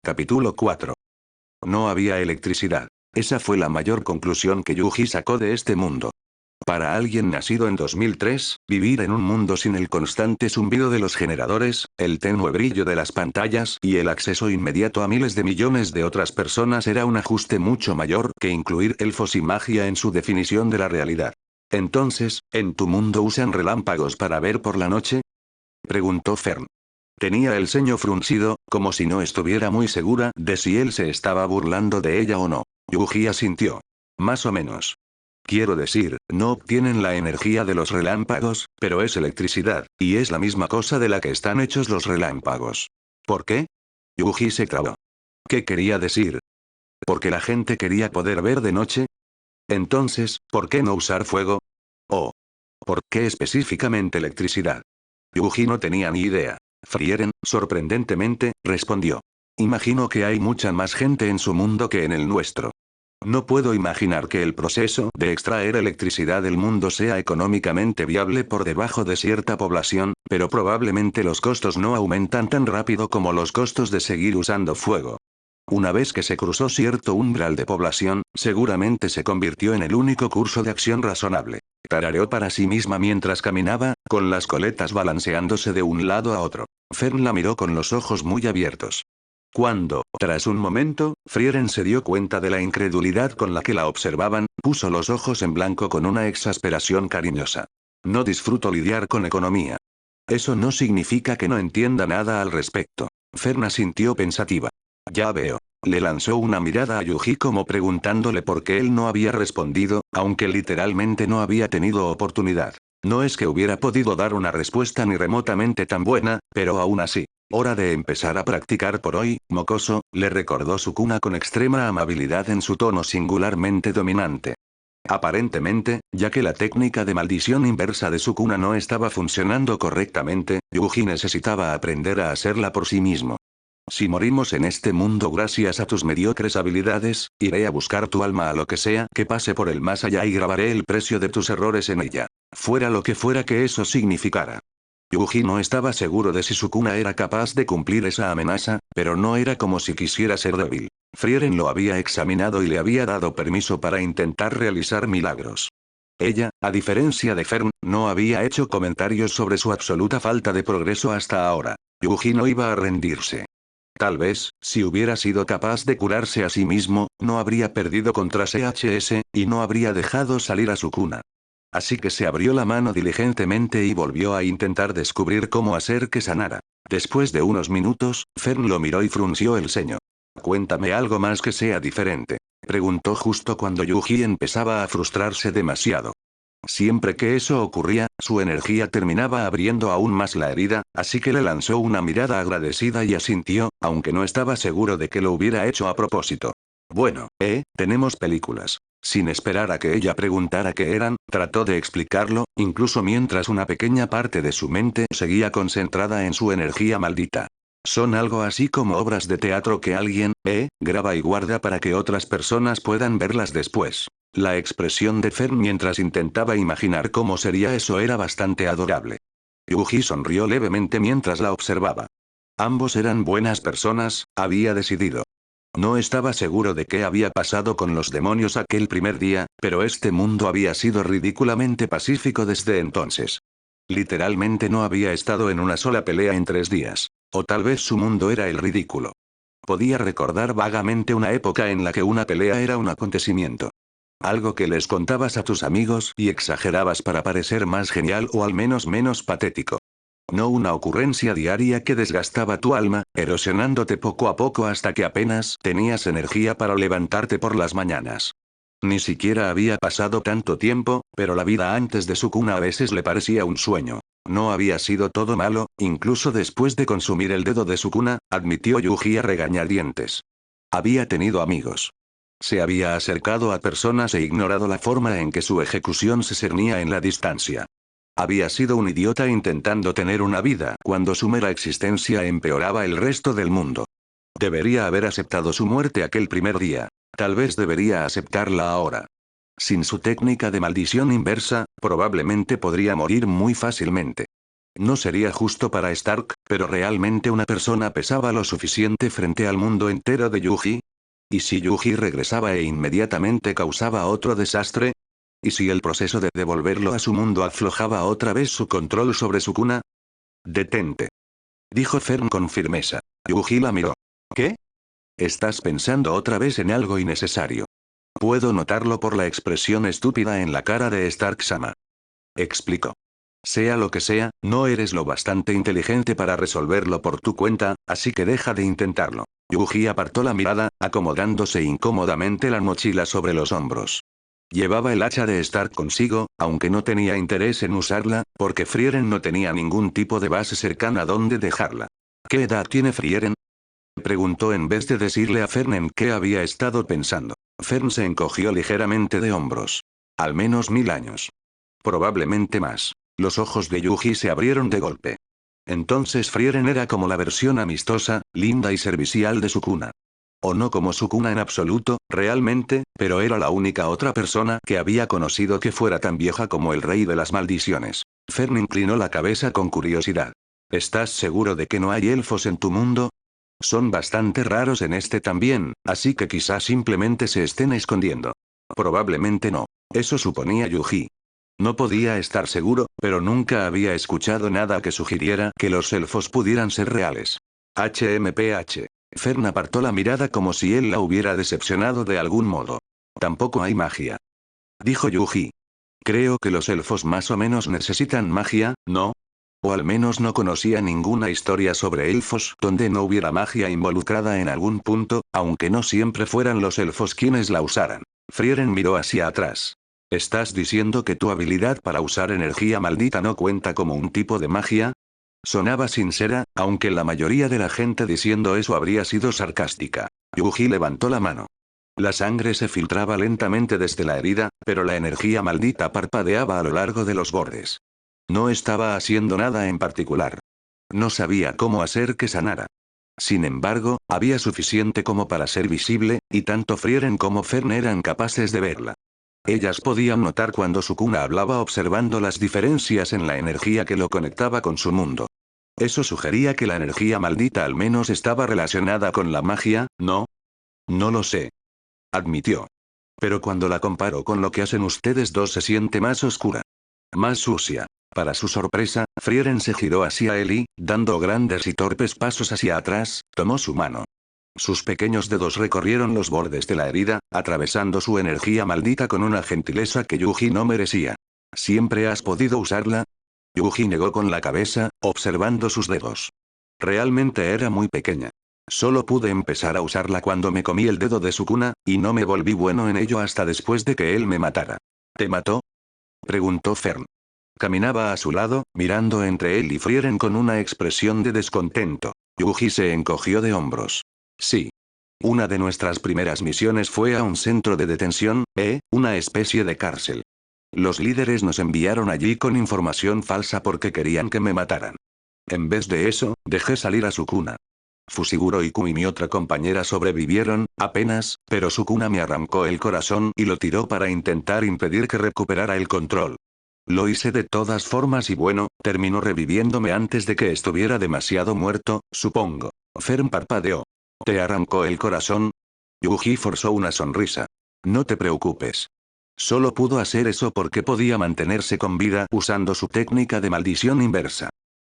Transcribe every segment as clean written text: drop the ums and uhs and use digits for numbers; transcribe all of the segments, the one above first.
Capítulo 4. No había electricidad. Esa fue la mayor conclusión que Yuji sacó de este mundo. Para alguien nacido en 2003, vivir en un mundo sin el constante zumbido de los generadores, el tenue brillo de las pantallas y el acceso inmediato a miles de millones de otras personas era un ajuste mucho mayor que incluir elfos y magia en su definición de la realidad. Entonces, ¿en tu mundo usan relámpagos para ver por la noche?, preguntó Fern. Tenía el ceño fruncido, como si no estuviera muy segura de si él se estaba burlando de ella o no. Yuji asintió. Más o menos. Quiero decir, no obtienen la energía de los relámpagos, pero es electricidad, y es la misma cosa de la que están hechos los relámpagos. ¿Por qué? Yuji se trabó. ¿Qué quería decir? ¿Porque la gente quería poder ver de noche? Entonces, ¿por qué no usar fuego? ¿O por qué específicamente electricidad? Yuji no tenía ni idea. Frieren, sorprendentemente, respondió. Imagino que hay mucha más gente en su mundo que en el nuestro. No puedo imaginar que el proceso de extraer electricidad del mundo sea económicamente viable por debajo de cierta población, pero probablemente los costos no aumentan tan rápido como los costos de seguir usando fuego. Una vez que se cruzó cierto umbral de población, seguramente se convirtió en el único curso de acción razonable. Tarareó para sí misma mientras caminaba, con las coletas balanceándose de un lado a otro. Fern la miró con los ojos muy abiertos. Cuando, tras un momento, Frieren se dio cuenta de la incredulidad con la que la observaban, puso los ojos en blanco con una exasperación cariñosa. No disfruto lidiar con economía. Eso no significa que no entienda nada al respecto. Fern asintió pensativa. Ya veo. Le lanzó una mirada a Yuji como preguntándole por qué él no había respondido, aunque literalmente no había tenido oportunidad. No es que hubiera podido dar una respuesta ni remotamente tan buena, pero aún así. Hora de empezar a practicar por hoy, mocoso, le recordó Sukuna con extrema amabilidad en su tono singularmente dominante. Aparentemente, ya que la técnica de maldición inversa de Sukuna no estaba funcionando correctamente, Yuji necesitaba aprender a hacerla por sí mismo. Si morimos en este mundo gracias a tus mediocres habilidades, iré a buscar tu alma a lo que sea que pase por el más allá y grabaré el precio de tus errores en ella. Fuera lo que fuera que eso significara. Yuji no estaba seguro de si Sukuna era capaz de cumplir esa amenaza, pero no era como si quisiera ser débil. Frieren lo había examinado y le había dado permiso para intentar realizar milagros. Ella, a diferencia de Fern, no había hecho comentarios sobre su absoluta falta de progreso hasta ahora. Yuji no iba a rendirse. Tal vez, si hubiera sido capaz de curarse a sí mismo, no habría perdido contra CHS, y no habría dejado salir a Sukuna. Así que se abrió la mano diligentemente y volvió a intentar descubrir cómo hacer que sanara. Después de unos minutos, Fern lo miró y frunció el ceño. Cuéntame algo más que sea diferente. Preguntó justo cuando Yuji empezaba a frustrarse demasiado. Siempre que eso ocurría, su energía terminaba abriendo aún más la herida, así que le lanzó una mirada agradecida y asintió, aunque no estaba seguro de que lo hubiera hecho a propósito. Bueno, tenemos películas. Sin esperar a que ella preguntara qué eran, trató de explicarlo, incluso mientras una pequeña parte de su mente seguía concentrada en su energía maldita. Son algo así como obras de teatro que alguien, graba y guarda para que otras personas puedan verlas después. La expresión de Fern mientras intentaba imaginar cómo sería eso era bastante adorable. Yuji sonrió levemente mientras la observaba. Ambos eran buenas personas, había decidido. No estaba seguro de qué había pasado con los demonios aquel primer día, pero este mundo había sido ridículamente pacífico desde entonces. Literalmente no había estado en una sola pelea en 3 días. O tal vez su mundo era el ridículo. Podía recordar vagamente una época en la que una pelea era un acontecimiento. Algo que les contabas a tus amigos y exagerabas para parecer más genial o al menos menos patético. No una ocurrencia diaria que desgastaba tu alma, erosionándote poco a poco hasta que apenas tenías energía para levantarte por las mañanas. Ni siquiera había pasado tanto tiempo, pero la vida antes de Sukuna a veces le parecía un sueño. No había sido todo malo, incluso después de consumir el dedo de Sukuna, admitió Yuji a regañadientes. Había tenido amigos. Se había acercado a personas e ignorado la forma en que su ejecución se cernía en la distancia. Había sido un idiota intentando tener una vida cuando su mera existencia empeoraba el resto del mundo. Debería haber aceptado su muerte aquel primer día. Tal vez debería aceptarla ahora. Sin su técnica de maldición inversa, probablemente podría morir muy fácilmente. No sería justo para Stark, ¿Pero realmente una persona pesaba lo suficiente frente al mundo entero de Yuji? ¿Y si Yuji regresaba e inmediatamente causaba otro desastre? ¿Y si el proceso de devolverlo a su mundo aflojaba otra vez su control sobre Sukuna? Detente. Dijo Fern con firmeza. Yuji la miró. ¿Qué? Estás pensando otra vez en algo innecesario. Puedo notarlo por la expresión estúpida en la cara de Stark-sama. Explicó. Sea lo que sea, no eres lo bastante inteligente para resolverlo por tu cuenta, así que deja de intentarlo. Yuji apartó la mirada, acomodándose incómodamente la mochila sobre los hombros. Llevaba el hacha de Stark consigo, aunque no tenía interés en usarla, porque Frieren no tenía ningún tipo de base cercana donde dejarla. ¿Qué edad tiene Frieren? Preguntó en vez de decirle a Fern en qué había estado pensando. Fern se encogió ligeramente de hombros. Al menos 1000 años. Probablemente más. Los ojos de Yuji se abrieron de golpe. Entonces Frieren era como la versión amistosa, linda y servicial de Sukuna. O no como Sukuna en absoluto, realmente, pero era la única otra persona que había conocido que fuera tan vieja como el rey de las maldiciones. Fern inclinó la cabeza con curiosidad. ¿Estás seguro de que no hay elfos en tu mundo? Son bastante raros en este también, así que quizás simplemente se estén escondiendo. Probablemente no. Eso suponía Yuji. No podía estar seguro, pero nunca había escuchado nada que sugiriera que los elfos pudieran ser reales. HMPH. Fern apartó la mirada como si él la hubiera decepcionado de algún modo. Tampoco hay magia. Dijo Yuji. Creo que los elfos más o menos necesitan magia, ¿no? O al menos no conocía ninguna historia sobre elfos donde no hubiera magia involucrada en algún punto, aunque no siempre fueran los elfos quienes la usaran. Frieren miró hacia atrás. ¿Estás diciendo que tu habilidad para usar energía maldita no cuenta como un tipo de magia? Sonaba sincera, aunque la mayoría de la gente diciendo eso habría sido sarcástica. Yuji levantó la mano. La sangre se filtraba lentamente desde la herida, pero la energía maldita parpadeaba a lo largo de los bordes. No estaba haciendo nada en particular. No sabía cómo hacer que sanara. Sin embargo, había suficiente como para ser visible, y tanto Frieren como Fern eran capaces de verla. Ellas podían notar cuando Sukuna hablaba observando las diferencias en la energía que lo conectaba con su mundo. Eso sugería que la energía maldita al menos estaba relacionada con la magia, ¿no? No lo sé. Admitió. Pero cuando la comparo con lo que hacen ustedes dos se siente más oscura. Más sucia. Para su sorpresa, Frieren se giró hacia él y, dando grandes y torpes pasos hacia atrás, tomó su mano. Sus pequeños dedos recorrieron los bordes de la herida, atravesando su energía maldita con una gentileza que Yuji no merecía. ¿Siempre has podido usarla? Yuji negó con la cabeza, observando sus dedos. Realmente era muy pequeña. Solo pude empezar a usarla cuando me comí el dedo de Sukuna, y no me volví bueno en ello hasta después de que él me matara. ¿Te mató? Preguntó Fern. Caminaba a su lado, mirando entre él y Frieren con una expresión de descontento. Yuji se encogió de hombros. Sí. Una de nuestras primeras misiones fue a un centro de detención, una especie de cárcel. Los líderes nos enviaron allí con información falsa porque querían que me mataran. En vez de eso, dejé salir a Sukuna. Fushiguro Iku y mi otra compañera sobrevivieron, apenas, pero Sukuna me arrancó el corazón y lo tiró para intentar impedir que recuperara el control. Lo hice de todas formas y bueno, terminó reviviéndome antes de que estuviera demasiado muerto, supongo. Fern parpadeó. ¿Te arrancó el corazón? Yuji forzó una sonrisa. No te preocupes. Solo pudo hacer eso porque podía mantenerse con vida usando su técnica de maldición inversa.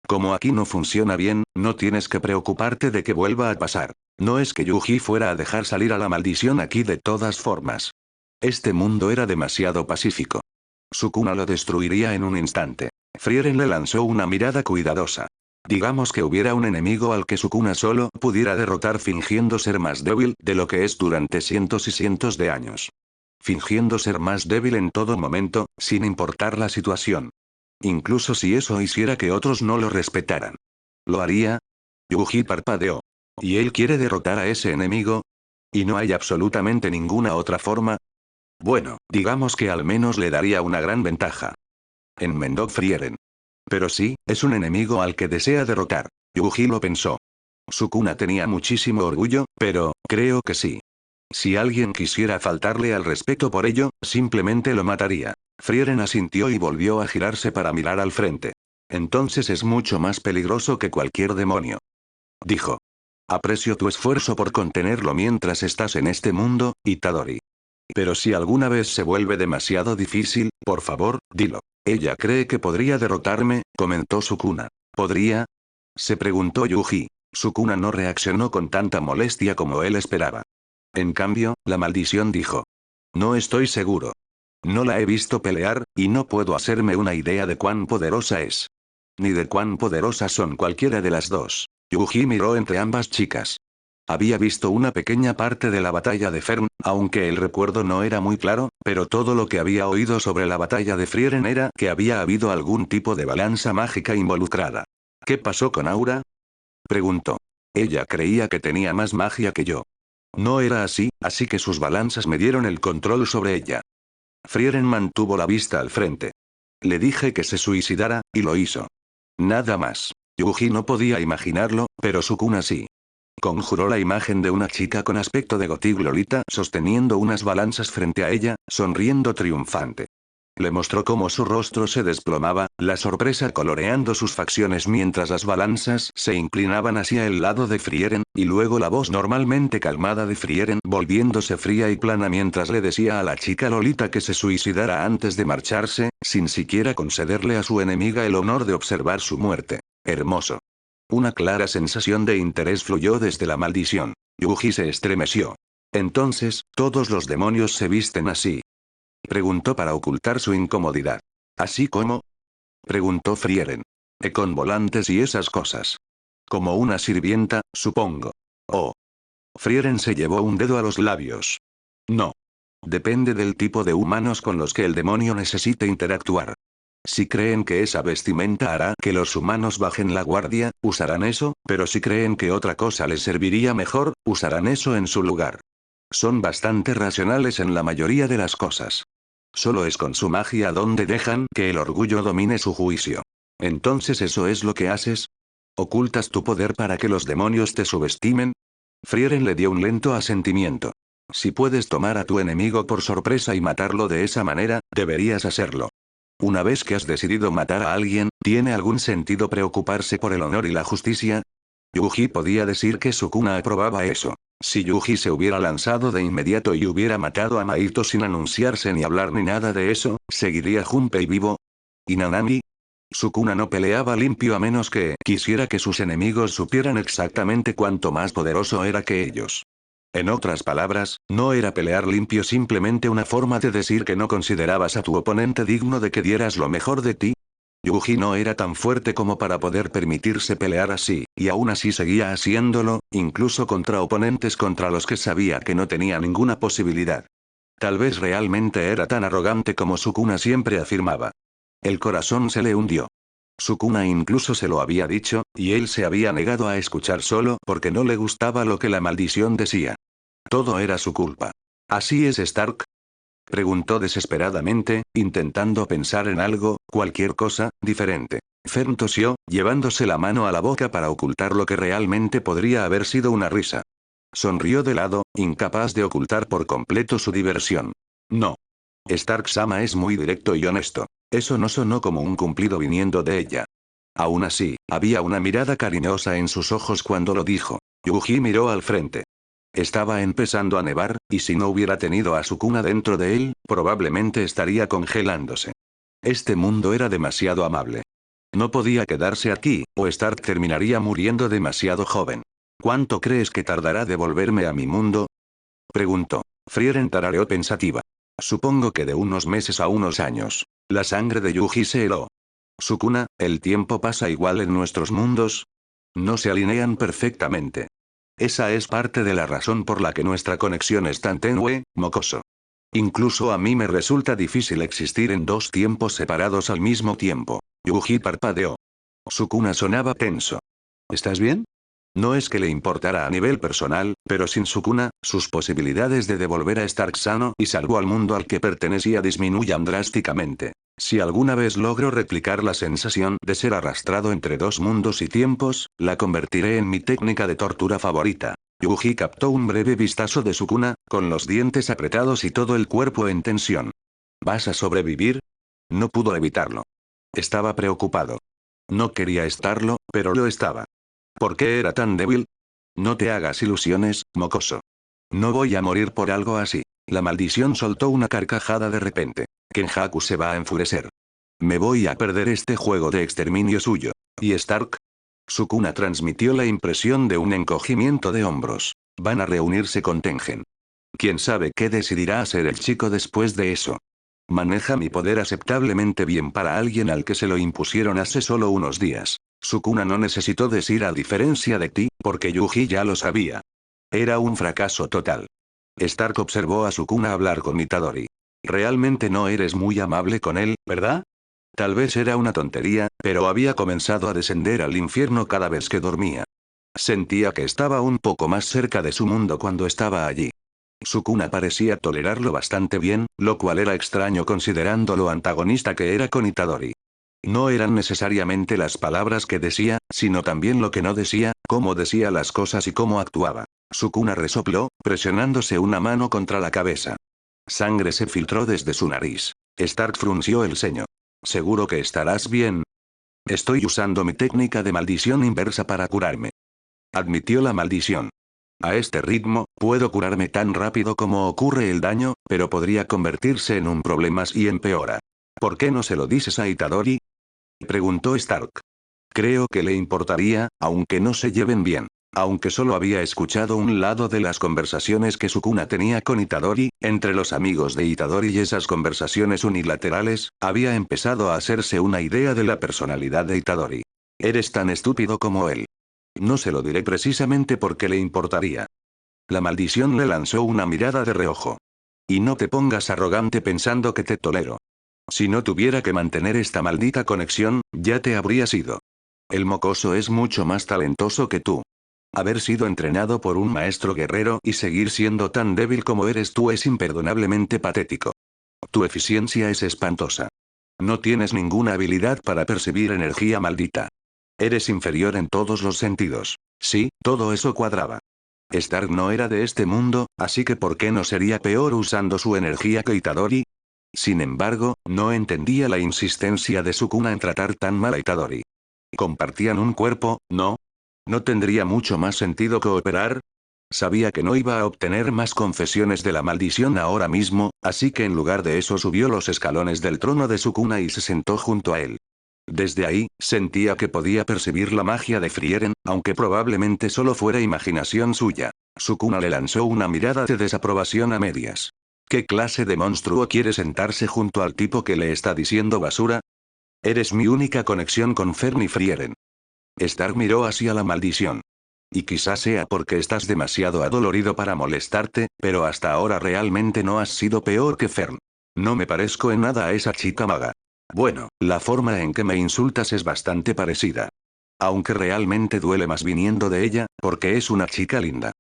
Como aquí no funciona bien, no tienes que preocuparte de que vuelva a pasar. No es que Yuji fuera a dejar salir a la maldición aquí de todas formas. Este mundo era demasiado pacífico. Sukuna lo destruiría en un instante. Frieren le lanzó una mirada cuidadosa. Digamos que hubiera un enemigo al que Sukuna solo pudiera derrotar fingiendo ser más débil de lo que es durante cientos y cientos de años. Fingiendo ser más débil en todo momento, sin importar la situación. Incluso si eso hiciera que otros no lo respetaran. ¿Lo haría? Yuji parpadeó. ¿Y él quiere derrotar a ese enemigo? ¿Y no hay absolutamente ninguna otra forma? Bueno, digamos que al menos le daría una gran ventaja. Enmendó Frieren. Pero sí, es un enemigo al que desea derrotar. Yuji lo pensó. Sukuna tenía muchísimo orgullo, pero, creo que sí. Si alguien quisiera faltarle al respeto por ello, simplemente lo mataría. Frieren asintió y volvió a girarse para mirar al frente. Entonces es mucho más peligroso que cualquier demonio. Dijo. Aprecio tu esfuerzo por contenerlo mientras estás en este mundo, Itadori. Pero si alguna vez se vuelve demasiado difícil, por favor, dilo. Ella cree que podría derrotarme, comentó Sukuna. ¿Podría? Se preguntó Yuji. Sukuna no reaccionó con tanta molestia como él esperaba. En cambio, la maldición dijo. No estoy seguro. No la he visto pelear, y no puedo hacerme una idea de cuán poderosa es. Ni de cuán poderosas son cualquiera de las dos. Yuji miró entre ambas chicas. Había visto una pequeña parte de la batalla de Fern, aunque el recuerdo no era muy claro, pero todo lo que había oído sobre la batalla de Frieren era que había habido algún tipo de balanza mágica involucrada. ¿Qué pasó con Aura? Preguntó. Ella creía que tenía más magia que yo. No era así que sus balanzas me dieron el control sobre ella. Frieren mantuvo la vista al frente. Le dije que se suicidara, y lo hizo. Nada más. Yuji no podía imaginarlo, pero Sukuna sí. Conjuró la imagen de una chica con aspecto de Gothic Lolita sosteniendo unas balanzas frente a ella, sonriendo triunfante. Le mostró cómo su rostro se desplomaba, la sorpresa coloreando sus facciones mientras las balanzas se inclinaban hacia el lado de Frieren, y luego la voz normalmente calmada de Frieren volviéndose fría y plana mientras le decía a la chica Lolita que se suicidara antes de marcharse, sin siquiera concederle a su enemiga el honor de observar su muerte. Hermoso. Una clara sensación de interés fluyó desde la maldición. Yuji se estremeció. Entonces, ¿todos los demonios se visten así? Preguntó para ocultar su incomodidad. ¿Así como? Preguntó Frieren. Con volantes y esas cosas. Como una sirvienta, supongo. Oh. Frieren se llevó un dedo a los labios. No. Depende del tipo de humanos con los que el demonio necesite interactuar. Si creen que esa vestimenta hará que los humanos bajen la guardia, usarán eso, pero si creen que otra cosa les serviría mejor, usarán eso en su lugar. Son bastante racionales en la mayoría de las cosas. Solo es con su magia donde dejan que el orgullo domine su juicio. Entonces ¿eso es lo que haces? ¿Ocultas tu poder para que los demonios te subestimen? Frieren le dio un lento asentimiento. Si puedes tomar a tu enemigo por sorpresa y matarlo de esa manera, deberías hacerlo. Una vez que has decidido matar a alguien, ¿tiene algún sentido preocuparse por el honor y la justicia? Yuji podía decir que Sukuna aprobaba eso. Si Yuji se hubiera lanzado de inmediato y hubiera matado a Maito sin anunciarse ni hablar ni nada de eso, ¿seguiría Junpei vivo? ¿Y Nanami? Sukuna no peleaba limpio a menos que quisiera que sus enemigos supieran exactamente cuánto más poderoso era que ellos. En otras palabras, no era pelear limpio simplemente una forma de decir que no considerabas a tu oponente digno de que dieras lo mejor de ti. Yuji no era tan fuerte como para poder permitirse pelear así, y aún así seguía haciéndolo, incluso contra oponentes contra los que sabía que no tenía ninguna posibilidad. Tal vez realmente era tan arrogante como Sukuna siempre afirmaba. El corazón se le hundió. Sukuna incluso se lo había dicho, y él se había negado a escuchar solo porque no le gustaba lo que la maldición decía. Todo era su culpa. ¿Así es Stark? Preguntó desesperadamente, intentando pensar en algo, cualquier cosa, diferente. Fern tosió, llevándose la mano a la boca para ocultar lo que realmente podría haber sido una risa. Sonrió de lado, incapaz de ocultar por completo su diversión. No. Stark-sama es muy directo y honesto. Eso no sonó como un cumplido viniendo de ella. Aún así, había una mirada cariñosa en sus ojos cuando lo dijo. Yuji miró al frente. Estaba empezando a nevar, y si no hubiera tenido a Sukuna dentro de él, probablemente estaría congelándose. Este mundo era demasiado amable. No podía quedarse aquí, o Stark terminaría muriendo demasiado joven. ¿Cuánto crees que tardará de volverme a mi mundo? Preguntó. Frieren tarareó pensativa. Supongo que de unos meses a unos años. La sangre de Yuji se heló. Sukuna, ¿el tiempo pasa igual en nuestros mundos? No se alinean perfectamente. Esa es parte de la razón por la que nuestra conexión es tan tenue, mocoso. Incluso a mí me resulta difícil existir en dos tiempos separados al mismo tiempo. Yuji parpadeó. Sukuna sonaba tenso. ¿Estás bien? No es que le importara a nivel personal, pero sin Sukuna, sus posibilidades de devolver a Stark sano y salvo al mundo al que pertenecía disminuyan drásticamente. Si alguna vez logro replicar la sensación de ser arrastrado entre dos mundos y tiempos, la convertiré en mi técnica de tortura favorita. Yuji captó un breve vistazo de Sukuna, con los dientes apretados y todo el cuerpo en tensión. ¿Vas a sobrevivir? No pudo evitarlo. Estaba preocupado. No quería estarlo, pero lo estaba. ¿Por qué era tan débil? No te hagas ilusiones, mocoso. No voy a morir por algo así. La maldición soltó una carcajada de repente. Kenjaku se va a enfurecer. Me voy a perder este juego de exterminio suyo. ¿Y Stark? Sukuna transmitió la impresión de un encogimiento de hombros. Van a reunirse con Tengen. ¿Quién sabe qué decidirá hacer el chico después de eso? Maneja mi poder aceptablemente bien para alguien al que se lo impusieron hace solo unos días. Sukuna no necesitó decir a diferencia de ti, porque Yuji ya lo sabía. Era un fracaso total. Stark observó a Sukuna hablar con Itadori. Realmente no eres muy amable con él, ¿verdad? Tal vez era una tontería, pero había comenzado a descender al infierno cada vez que dormía. Sentía que estaba un poco más cerca de su mundo cuando estaba allí. Sukuna parecía tolerarlo bastante bien, lo cual era extraño considerando lo antagonista que era con Itadori. No eran necesariamente las palabras que decía, sino también lo que no decía, cómo decía las cosas y cómo actuaba. Sukuna resopló, presionándose una mano contra la cabeza. Sangre se filtró desde su nariz. Stark frunció el ceño. ¿Seguro que estarás bien? Estoy usando mi técnica de maldición inversa para curarme. Admitió la maldición. A este ritmo, puedo curarme tan rápido como ocurre el daño, pero podría convertirse en un problema si empeora. ¿Por qué no se lo dices a Itadori? Preguntó Stark. Creo que le importaría, aunque no se lleven bien. Aunque solo había escuchado un lado de las conversaciones que Sukuna tenía con Itadori, entre los amigos de Itadori y esas conversaciones unilaterales, había empezado a hacerse una idea de la personalidad de Itadori. Eres tan estúpido como él. No se lo diré precisamente porque le importaría. La maldición le lanzó una mirada de reojo. Y no te pongas arrogante pensando que te tolero. Si no tuviera que mantener esta maldita conexión, ya te habrías ido. El mocoso es mucho más talentoso que tú. Haber sido entrenado por un maestro guerrero y seguir siendo tan débil como eres tú es imperdonablemente patético. Tu eficiencia es espantosa. No tienes ninguna habilidad para percibir energía maldita. Eres inferior en todos los sentidos. Sí, todo eso cuadraba. Stark no era de este mundo, así que ¿por qué no sería peor usando su energía que Itadori? Sin embargo, no entendía la insistencia de Sukuna en tratar tan mal a Itadori. ¿Compartían un cuerpo, no? ¿No tendría mucho más sentido cooperar? Sabía que no iba a obtener más confesiones de la maldición ahora mismo, así que en lugar de eso subió los escalones del trono de Sukuna y se sentó junto a él. Desde ahí, sentía que podía percibir la magia de Frieren, aunque probablemente solo fuera imaginación suya. Sukuna le lanzó una mirada de desaprobación a medias. ¿Qué clase de monstruo quiere sentarse junto al tipo que le está diciendo basura? Eres mi única conexión con Fern y Frieren. Stark miró hacia la maldición. Y quizás sea porque estás demasiado adolorido para molestarte, pero hasta ahora realmente no has sido peor que Fern. No me parezco en nada a esa chica maga. Bueno, la forma en que me insultas es bastante parecida. Aunque realmente duele más viniendo de ella, porque es una chica linda.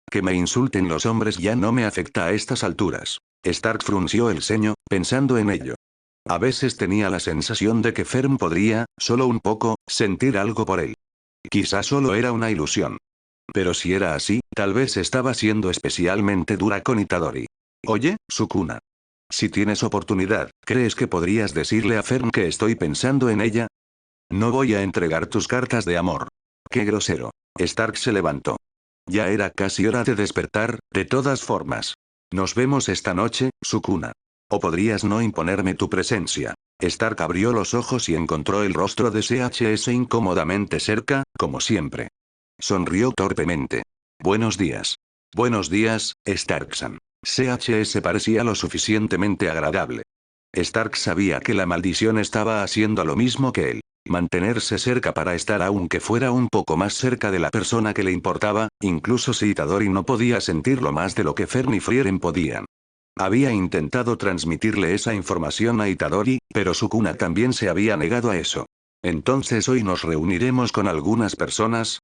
Que me insulten los hombres ya no me afecta a estas alturas. Stark frunció el ceño, pensando en ello. A veces tenía la sensación de que Fern podría, solo un poco, sentir algo por él. Quizás solo era una ilusión. Pero si era así, tal vez estaba siendo especialmente dura con Itadori. Oye, Sukuna. Si tienes oportunidad, ¿crees que podrías decirle a Fern que estoy pensando en ella? No voy a entregar tus cartas de amor. Qué grosero. Stark se levantó. Ya era casi hora de despertar, de todas formas. Nos vemos esta noche, Sukuna. O podrías no imponerme tu presencia. Stark abrió los ojos y encontró el rostro de CHS incómodamente cerca, como siempre. Sonrió torpemente. Buenos días. Buenos días, Stark-san. CHS parecía lo suficientemente agradable. Stark sabía que la maldición estaba haciendo lo mismo que él. Mantenerse cerca para estar aunque fuera un poco más cerca de la persona que le importaba, incluso si Itadori no podía sentirlo más de lo que Fern y Frieren podían. Había intentado transmitirle esa información a Itadori, pero Sukuna también se había negado a eso. ¿Entonces hoy nos reuniremos con algunas personas?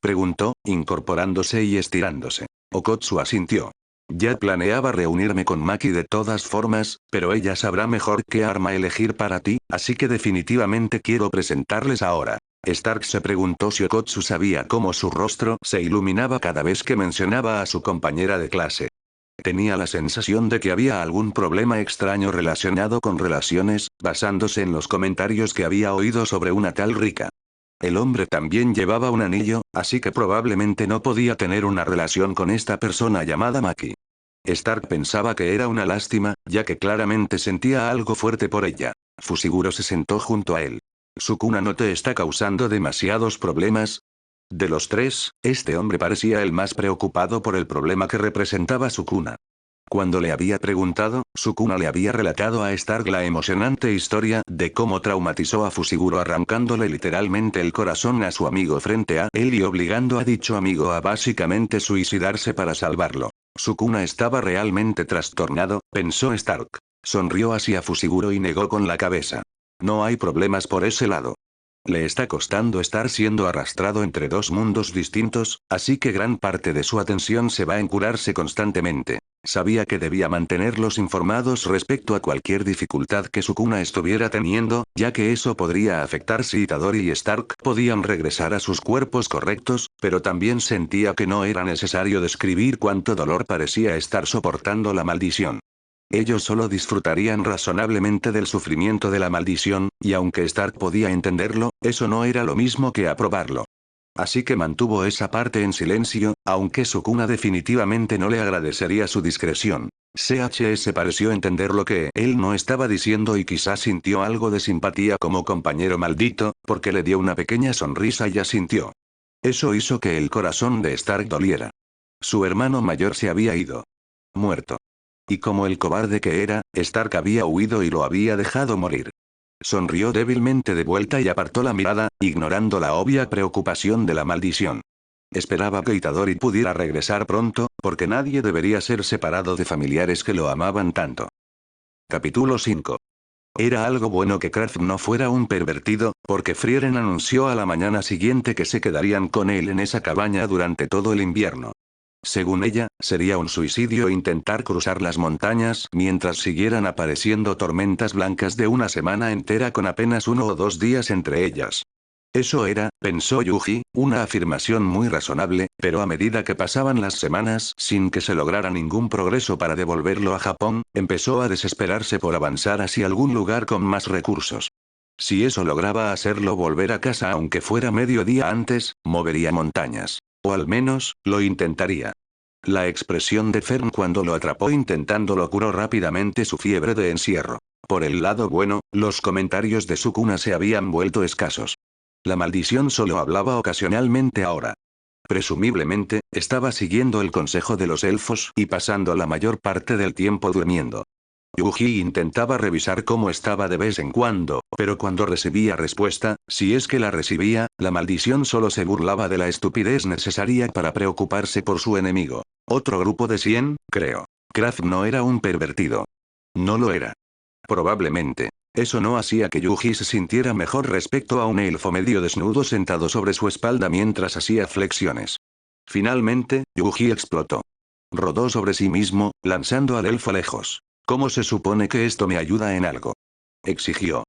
Preguntó, incorporándose y estirándose. Okotsu asintió. Ya planeaba reunirme con Maki de todas formas, pero ella sabrá mejor qué arma elegir para ti, así que definitivamente quiero presentarles ahora. Stark se preguntó si Okotsu sabía cómo su rostro se iluminaba cada vez que mencionaba a su compañera de clase. Tenía la sensación de que había algún problema extraño relacionado con relaciones, basándose en los comentarios que había oído sobre una tal Rika. El hombre también llevaba un anillo, así que probablemente no podía tener una relación con esta persona llamada Maki. Stark pensaba que era una lástima, ya que claramente sentía algo fuerte por ella. Fushiguro se sentó junto a él. ¿Sukuna no te está causando demasiados problemas? De los tres, este hombre parecía el más preocupado por el problema que representaba Sukuna. Cuando le había preguntado, Sukuna le había relatado a Stark la emocionante historia de cómo traumatizó a Fushiguro arrancándole literalmente el corazón a su amigo frente a él y obligando a dicho amigo a básicamente suicidarse para salvarlo. Sukuna estaba realmente trastornado, pensó Stark. Sonrió hacia Fushiguro y negó con la cabeza. No hay problemas por ese lado. Le está costando estar siendo arrastrado entre dos mundos distintos, así que gran parte de su atención se va en curarse constantemente. Sabía que debía mantenerlos informados respecto a cualquier dificultad que Sukuna estuviera teniendo, ya que eso podría afectar si Itadori y Stark podían regresar a sus cuerpos correctos, pero también sentía que no era necesario describir cuánto dolor parecía estar soportando la maldición. Ellos solo disfrutarían razonablemente del sufrimiento de la maldición, y aunque Stark podía entenderlo, eso no era lo mismo que aprobarlo. Así que mantuvo esa parte en silencio, aunque Sukuna definitivamente no le agradecería su discreción. CHS pareció entender lo que él no estaba diciendo y quizás sintió algo de simpatía como compañero maldito, porque le dio una pequeña sonrisa y asintió. Eso hizo que el corazón de Stark doliera. Su hermano mayor se había ido. Muerto. Y como el cobarde que era, Stark había huido y lo había dejado morir. Sonrió débilmente de vuelta y apartó la mirada, ignorando la obvia preocupación de la maldición. Esperaba que Itadori pudiera regresar pronto, porque nadie debería ser separado de familiares que lo amaban tanto. Capítulo 5. Era algo bueno que Kraft no fuera un pervertido, porque Frieren anunció a la mañana siguiente que se quedarían con él en esa cabaña durante todo el invierno. Según ella, sería un suicidio intentar cruzar las montañas mientras siguieran apareciendo tormentas blancas de una semana entera con apenas 1 o 2 días entre ellas. Eso era, pensó Yuji, una afirmación muy razonable, pero a medida que pasaban las semanas sin que se lograra ningún progreso para devolverlo a Japón, empezó a desesperarse por avanzar hacia algún lugar con más recursos. Si eso lograba hacerlo volver a casa aunque fuera medio día antes, movería montañas. O al menos, lo intentaría. La expresión de Fern cuando lo atrapó intentándolo curó rápidamente su fiebre de encierro. Por el lado bueno, los comentarios de Sukuna se habían vuelto escasos. La maldición solo hablaba ocasionalmente ahora. Presumiblemente, estaba siguiendo el consejo de los elfos y pasando la mayor parte del tiempo durmiendo. Yuji intentaba revisar cómo estaba de vez en cuando, pero cuando recibía respuesta, si es que la recibía, la maldición solo se burlaba de la estupidez necesaria para preocuparse por su enemigo. Otro grupo de 100, creo. Kraft no era un pervertido. No lo era. Probablemente. Eso no hacía que Yuji se sintiera mejor respecto a un elfo medio desnudo sentado sobre su espalda mientras hacía flexiones. Finalmente, Yuji explotó. Rodó sobre sí mismo, lanzando al elfo lejos. ¿Cómo se supone que esto me ayuda en algo? Exigió.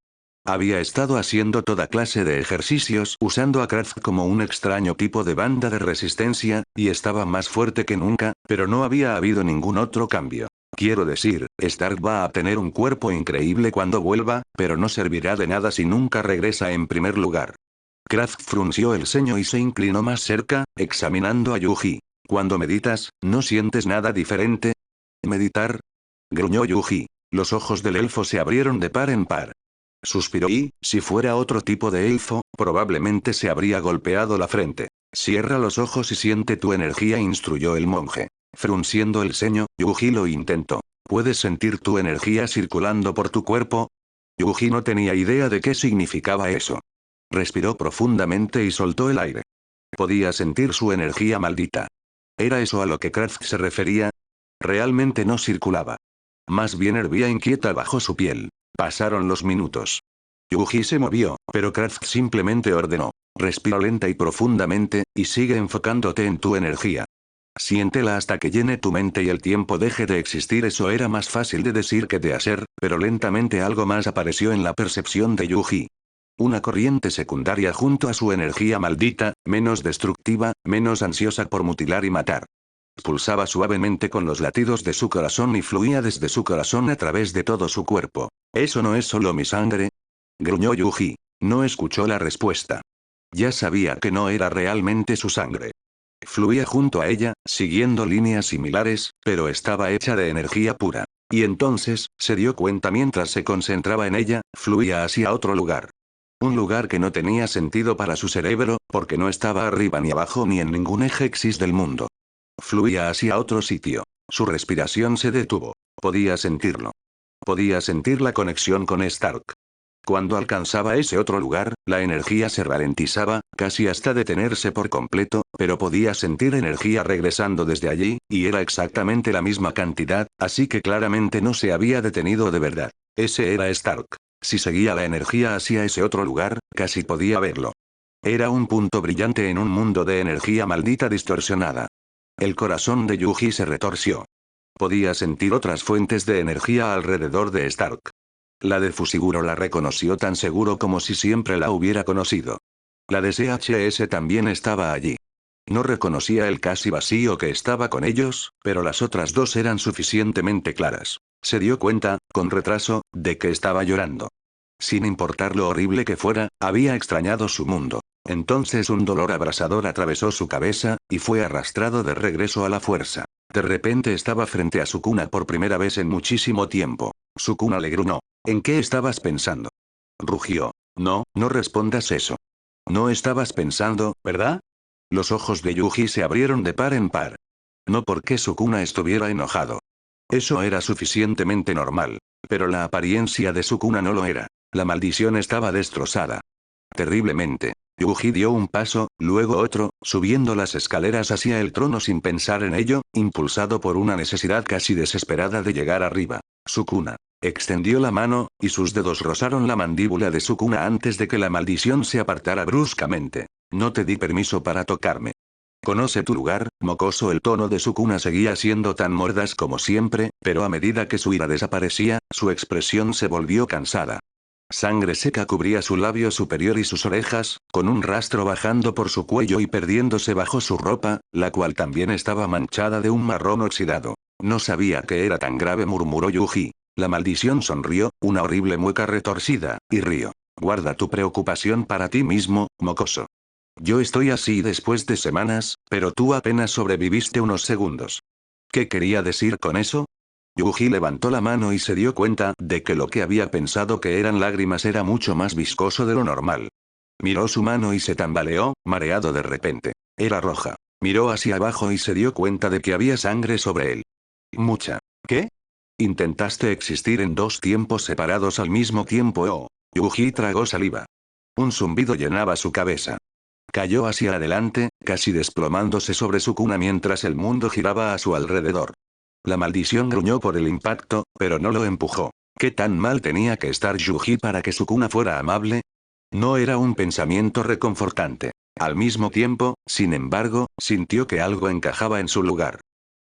Había estado haciendo toda clase de ejercicios usando a Kraft como un extraño tipo de banda de resistencia, y estaba más fuerte que nunca, pero no había habido ningún otro cambio. Quiero decir, Stark va a tener un cuerpo increíble cuando vuelva, pero no servirá de nada si nunca regresa en primer lugar. Kraft frunció el ceño y se inclinó más cerca, examinando a Yuji. Cuando meditas, ¿no sientes nada diferente? ¿Meditar? Gruñó Yuji. Los ojos del elfo se abrieron de par en par. Suspiró y, si fuera otro tipo de elfo, probablemente se habría golpeado la frente. Cierra los ojos y siente tu energía, instruyó el monje. Frunciendo el ceño, Yuji lo intentó. ¿Puedes sentir tu energía circulando por tu cuerpo? Yuji no tenía idea de qué significaba eso. Respiró profundamente y soltó el aire. Podía sentir su energía maldita. ¿Era eso a lo que Kraft se refería? Realmente no circulaba. Más bien hervía inquieta bajo su piel. Pasaron los minutos. Yuji se movió, pero Kraft simplemente ordenó. Respira lenta y profundamente, y sigue enfocándote en tu energía. Siéntela hasta que llene tu mente y el tiempo deje de existir. Eso era más fácil de decir que de hacer, pero lentamente algo más apareció en la percepción de Yuji. Una corriente secundaria junto a su energía maldita, menos destructiva, menos ansiosa por mutilar y matar. Pulsaba suavemente con los latidos de su corazón y fluía desde su corazón a través de todo su cuerpo. ¿Eso no es solo mi sangre?, gruñó Yuji. No escuchó la respuesta. Ya sabía que no era realmente su sangre. Fluía junto a ella, siguiendo líneas similares, pero estaba hecha de energía pura. Y entonces, se dio cuenta mientras se concentraba en ella, fluía hacia otro lugar. Un lugar que no tenía sentido para su cerebro, porque no estaba arriba ni abajo ni en ningún eje X del mundo. Fluía hacia otro sitio. Su respiración se detuvo. Podía sentirlo. Podía sentir la conexión con Stark. Cuando alcanzaba ese otro lugar, la energía se ralentizaba, casi hasta detenerse por completo, pero podía sentir energía regresando desde allí, y era exactamente la misma cantidad, así que claramente no se había detenido de verdad. Ese era Stark. Si seguía la energía hacia ese otro lugar, casi podía verlo. Era un punto brillante en un mundo de energía maldita distorsionada. El corazón de Yuji se retorció. Podía sentir otras fuentes de energía alrededor de Stark. La de Fushiguro la reconoció tan seguro como si siempre la hubiera conocido. La de CHS también estaba allí. No reconocía el casi vacío que estaba con ellos, pero las otras dos eran suficientemente claras. Se dio cuenta, con retraso, de que estaba llorando. Sin importar lo horrible que fuera, había extrañado su mundo. Entonces un dolor abrasador atravesó su cabeza, y fue arrastrado de regreso a la fuerza. De repente estaba frente a Sukuna por primera vez en muchísimo tiempo. Sukuna le gruñó. ¿En qué estabas pensando?, rugió. No, no respondas eso. No estabas pensando, ¿verdad? Los ojos de Yuji se abrieron de par en par. No porque Sukuna estuviera enojado. Eso era suficientemente normal. Pero la apariencia de Sukuna no lo era. La maldición estaba destrozada. Terriblemente. Yuji dio un paso, luego otro, subiendo las escaleras hacia el trono sin pensar en ello, impulsado por una necesidad casi desesperada de llegar arriba. Sukuna. Extendió la mano, y sus dedos rozaron la mandíbula de Sukuna antes de que la maldición se apartara bruscamente. No te di permiso para tocarme. Conoce tu lugar, mocoso. El tono de Sukuna seguía siendo tan mordaz como siempre, pero a medida que su ira desaparecía, su expresión se volvió cansada. Sangre seca cubría su labio superior y sus orejas, con un rastro bajando por su cuello y perdiéndose bajo su ropa, la cual también estaba manchada de un marrón oxidado. No sabía que era tan grave, murmuró Yuji. La maldición sonrió, una horrible mueca retorcida, y rió. Guarda tu preocupación para ti mismo, mocoso. Yo estoy así después de semanas, pero tú apenas sobreviviste unos segundos. ¿Qué quería decir con eso? Yuji levantó la mano y se dio cuenta de que lo que había pensado que eran lágrimas era mucho más viscoso de lo normal. Miró su mano y se tambaleó, mareado de repente. Era roja. Miró hacia abajo y se dio cuenta de que había sangre sobre él. Mucha. ¿Qué? Intentaste existir en dos tiempos separados al mismo tiempo. Oh. Yuji tragó saliva. Un zumbido llenaba su cabeza. Cayó hacia adelante, casi desplomándose sobre Sukuna mientras el mundo giraba a su alrededor. La maldición gruñó por el impacto, pero no lo empujó. ¿Qué tan mal tenía que estar Yuji para que Sukuna fuera amable? No era un pensamiento reconfortante. Al mismo tiempo, sin embargo, sintió que algo encajaba en su lugar.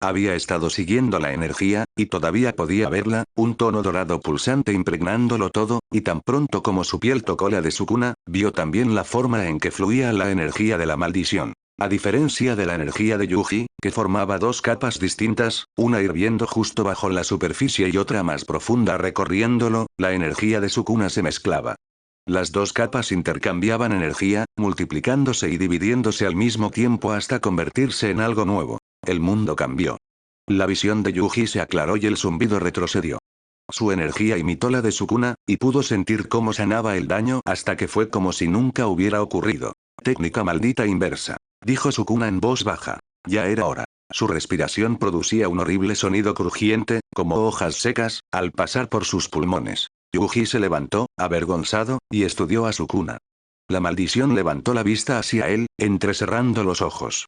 Había estado siguiendo la energía, y todavía podía verla, un tono dorado pulsante impregnándolo todo, y tan pronto como su piel tocó la de Sukuna, vio también la forma en que fluía la energía de la maldición. A diferencia de la energía de Yuji, que formaba dos capas distintas, una hirviendo justo bajo la superficie y otra más profunda recorriéndolo, la energía de Sukuna se mezclaba. Las dos capas intercambiaban energía, multiplicándose y dividiéndose al mismo tiempo hasta convertirse en algo nuevo. El mundo cambió. La visión de Yuji se aclaró y el zumbido retrocedió. Su energía imitó la de Sukuna, y pudo sentir cómo sanaba el daño hasta que fue como si nunca hubiera ocurrido. Técnica maldita inversa, dijo Sukuna en voz baja. Ya era hora. Su respiración producía un horrible sonido crujiente, como hojas secas, al pasar por sus pulmones. Yuji se levantó, avergonzado, y estudió a Sukuna. La maldición levantó la vista hacia él, entrecerrando los ojos.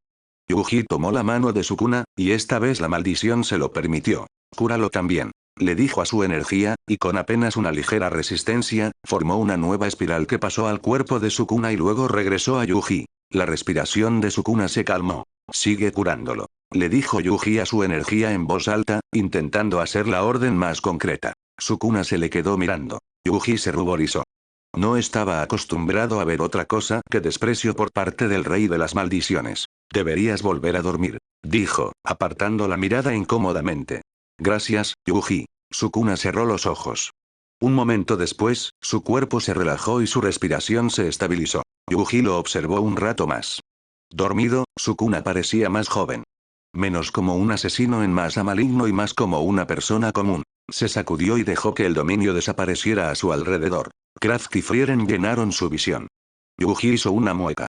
Yuji tomó la mano de Sukuna, y esta vez la maldición se lo permitió. Cúralo también. Le dijo a su energía, y con apenas una ligera resistencia, formó una nueva espiral que pasó al cuerpo de Sukuna y luego regresó a Yuji. La respiración de Sukuna se calmó. Sigue curándolo. Le dijo Yuji a su energía en voz alta, intentando hacer la orden más concreta. Sukuna se le quedó mirando. Yuji se ruborizó. No estaba acostumbrado a ver otra cosa que desprecio por parte del rey de las maldiciones. Deberías volver a dormir, dijo, apartando la mirada incómodamente. Gracias, Yuji. Sukuna cerró los ojos. Un momento después, su cuerpo se relajó y su respiración se estabilizó. Yuji lo observó un rato más. Dormido, Sukuna parecía más joven. Menos como un asesino en masa maligno y más como una persona común. Se sacudió y dejó que el dominio desapareciera a su alrededor. Kraft y Frieren llenaron su visión. Yuji hizo una mueca.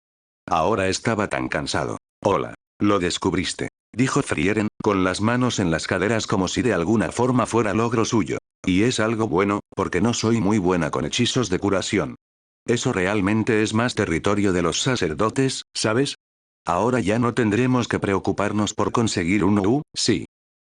Ahora estaba tan cansado. Hola. Lo descubriste, dijo Frieren, con las manos en las caderas como si de alguna forma fuera logro suyo. Y es algo bueno, porque no soy muy buena con hechizos de curación. Eso realmente es más territorio de los sacerdotes, ¿sabes? Ahora ya no tendremos que preocuparnos por conseguir uno, sí.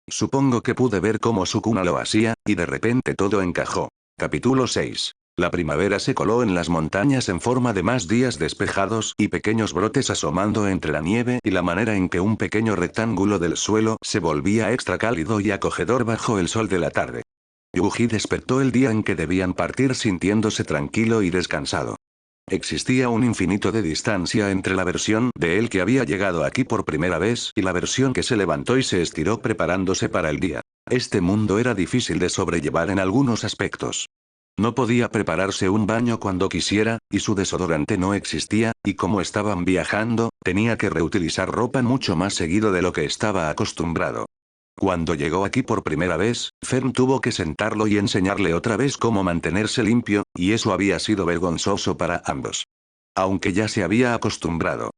Supongo que pude ver cómo Sukuna lo hacía, y de repente todo encajó. Capítulo 6. La primavera se coló en las montañas en forma de más días despejados y pequeños brotes asomando entre la nieve y la manera en que un pequeño rectángulo del suelo se volvía extra cálido y acogedor bajo el sol de la tarde. Yuji despertó el día en que debían partir sintiéndose tranquilo y descansado. Existía un infinito de distancia entre la versión de él que había llegado aquí por primera vez y la versión que se levantó y se estiró preparándose para el día. Este mundo era difícil de sobrellevar en algunos aspectos. No podía prepararse un baño cuando quisiera, y su desodorante no existía, y como estaban viajando, tenía que reutilizar ropa mucho más seguido de lo que estaba acostumbrado. Cuando llegó aquí por primera vez, Fern tuvo que sentarlo y enseñarle otra vez cómo mantenerse limpio, y eso había sido vergonzoso para ambos. Aunque ya se había acostumbrado.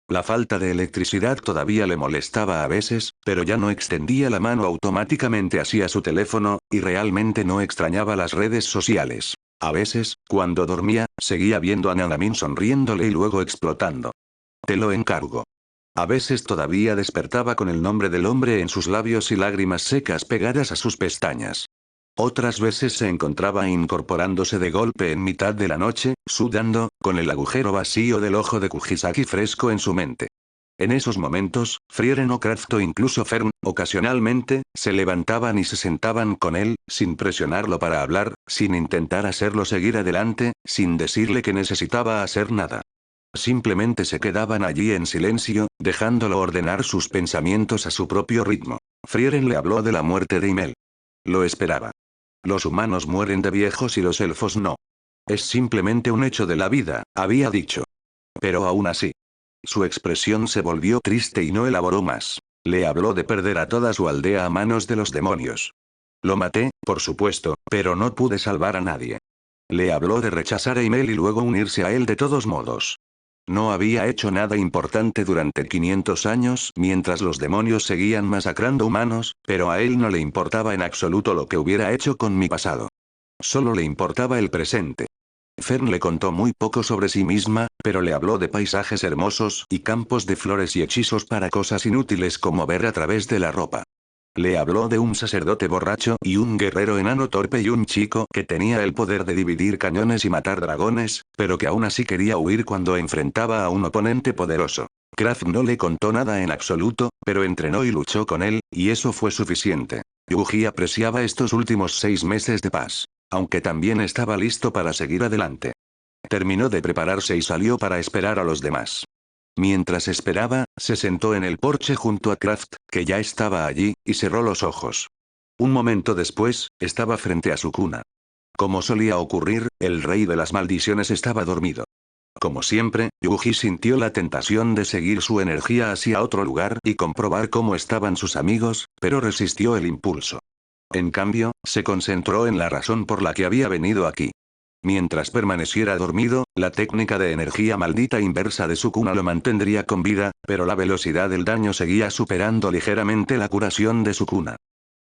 La falta de electricidad todavía le molestaba a veces, pero ya no extendía la mano automáticamente hacia su teléfono, y realmente no extrañaba las redes sociales. A veces, cuando dormía, seguía viendo a Nanamin sonriéndole y luego explotando. Te lo encargo. A veces todavía despertaba con el nombre del hombre en sus labios y lágrimas secas pegadas a sus pestañas. Otras veces se encontraba incorporándose de golpe en mitad de la noche, sudando, con el agujero vacío del ojo de Kujisaki fresco en su mente. En esos momentos, Frieren o Kraft o incluso Fern, ocasionalmente, se levantaban y se sentaban con él, sin presionarlo para hablar, sin intentar hacerlo seguir adelante, sin decirle que necesitaba hacer nada. Simplemente se quedaban allí en silencio, dejándolo ordenar sus pensamientos a su propio ritmo. Frieren le habló de la muerte de Imel. Lo esperaba. Los humanos mueren de viejos y los elfos no. Es simplemente un hecho de la vida, había dicho. Pero aún así. Su expresión se volvió triste y no elaboró más. Le habló de perder a toda su aldea a manos de los demonios. Lo maté, por supuesto, pero no pude salvar a nadie. Le habló de rechazar a Imel y luego unirse a él de todos modos. No había hecho nada importante durante 500 años mientras los demonios seguían masacrando humanos, pero a él no le importaba en absoluto lo que hubiera hecho con mi pasado. Solo le importaba el presente. Fern le contó muy poco sobre sí misma, pero le habló de paisajes hermosos y campos de flores y hechizos para cosas inútiles como ver a través de la ropa. Le habló de un sacerdote borracho y un guerrero enano torpe y un chico que tenía el poder de dividir cañones y matar dragones, pero que aún así quería huir cuando enfrentaba a un oponente poderoso. Kraft no le contó nada en absoluto, pero entrenó y luchó con él, y eso fue suficiente. Yuji apreciaba estos últimos 6 meses de paz. Aunque también estaba listo para seguir adelante. Terminó de prepararse y salió para esperar a los demás. Mientras esperaba, se sentó en el porche junto a Kraft, que ya estaba allí, y cerró los ojos. Un momento después, estaba frente a su cuna. Como solía ocurrir, el rey de las maldiciones estaba dormido. Como siempre, Yuji sintió la tentación de seguir su energía hacia otro lugar y comprobar cómo estaban sus amigos, pero resistió el impulso. En cambio, se concentró en la razón por la que había venido aquí. Mientras permaneciera dormido, la técnica de energía maldita inversa de Sukuna lo mantendría con vida, pero la velocidad del daño seguía superando ligeramente la curación de Sukuna.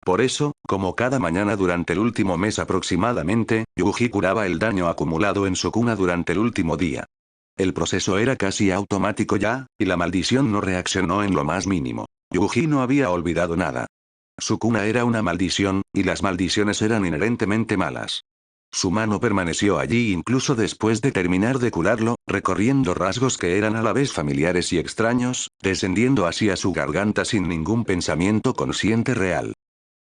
Por eso, como cada mañana durante el último mes aproximadamente, Yuji curaba el daño acumulado en Sukuna durante el último día. El proceso era casi automático ya, y la maldición no reaccionó en lo más mínimo. Yuji no había olvidado nada. Sukuna era una maldición, y las maldiciones eran inherentemente malas. Su mano permaneció allí incluso después de terminar de curarlo, recorriendo rasgos que eran a la vez familiares y extraños, descendiendo hacia su garganta sin ningún pensamiento consciente real.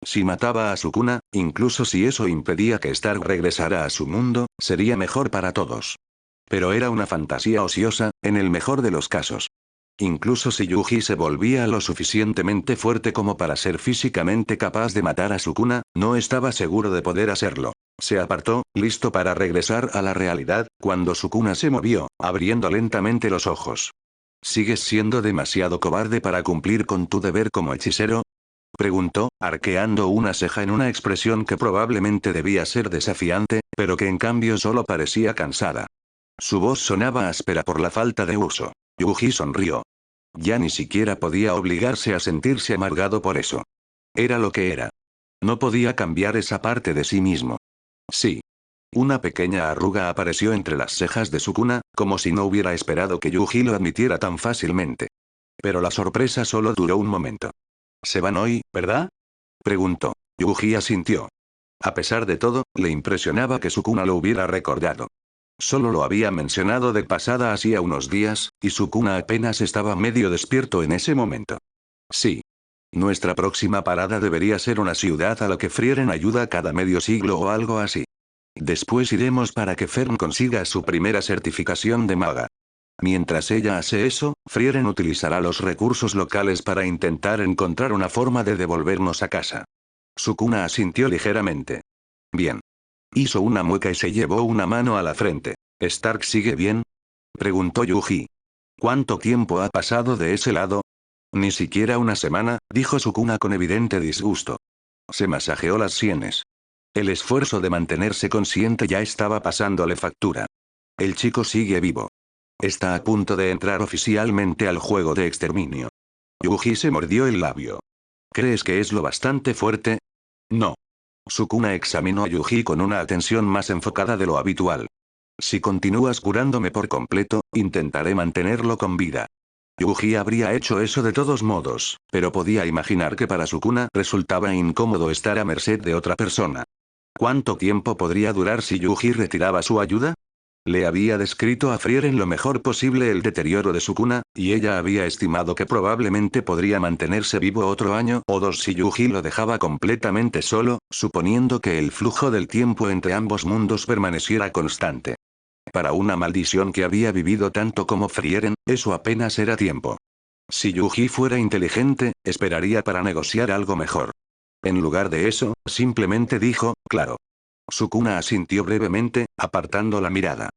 Si mataba a Sukuna, incluso si eso impedía que Stark regresara a su mundo, sería mejor para todos. Pero era una fantasía ociosa, en el mejor de los casos. Incluso si Yuji se volvía lo suficientemente fuerte como para ser físicamente capaz de matar a Sukuna, no estaba seguro de poder hacerlo. Se apartó, listo para regresar a la realidad, cuando Sukuna se movió, abriendo lentamente los ojos. ¿Sigues siendo demasiado cobarde para cumplir con tu deber como hechicero? Preguntó, arqueando una ceja en una expresión que probablemente debía ser desafiante, pero que en cambio solo parecía cansada. Su voz sonaba áspera por la falta de uso. Yuji sonrió. Ya ni siquiera podía obligarse a sentirse amargado por eso. Era lo que era. No podía cambiar esa parte de sí mismo. Sí. Una pequeña arruga apareció entre las cejas de Sukuna, como si no hubiera esperado que Yuji lo admitiera tan fácilmente. Pero la sorpresa solo duró un momento. ¿Se van hoy, verdad? Preguntó. Yuji asintió. A pesar de todo, le impresionaba que Sukuna lo hubiera recordado. Solo lo había mencionado de pasada hacía unos días, y Sukuna apenas estaba medio despierto en ese momento. Sí. Nuestra próxima parada debería ser una ciudad a la que Frieren ayuda cada medio siglo o algo así. Después iremos para que Fern consiga su primera certificación de maga. Mientras ella hace eso, Frieren utilizará los recursos locales para intentar encontrar una forma de devolvernos a casa. Sukuna asintió ligeramente. Bien. Hizo una mueca y se llevó una mano a la frente. ¿Stark sigue bien? Preguntó Yuji. ¿Cuánto tiempo ha pasado de ese lado? Ni siquiera una semana, dijo Sukuna con evidente disgusto. Se masajeó las sienes. El esfuerzo de mantenerse consciente ya estaba pasándole factura. El chico sigue vivo. Está a punto de entrar oficialmente al juego de exterminio. Yuji se mordió el labio. ¿Crees que es lo bastante fuerte? No. Sukuna examinó a Yuji con una atención más enfocada de lo habitual. Si continúas curándome por completo, intentaré mantenerlo con vida. Yuji habría hecho eso de todos modos, pero podía imaginar que para Sukuna resultaba incómodo estar a merced de otra persona. ¿Cuánto tiempo podría durar si Yuji retiraba su ayuda? Le había descrito a Frieren lo mejor posible el deterioro de Sukuna, y ella había estimado que probablemente podría mantenerse vivo otro año o dos si Yuji lo dejaba completamente solo, suponiendo que el flujo del tiempo entre ambos mundos permaneciera constante. Para una maldición que había vivido tanto como Frieren, eso apenas era tiempo. Si Yuji fuera inteligente, esperaría para negociar algo mejor. En lugar de eso, simplemente dijo, claro. Sukuna asintió brevemente, apartando la mirada.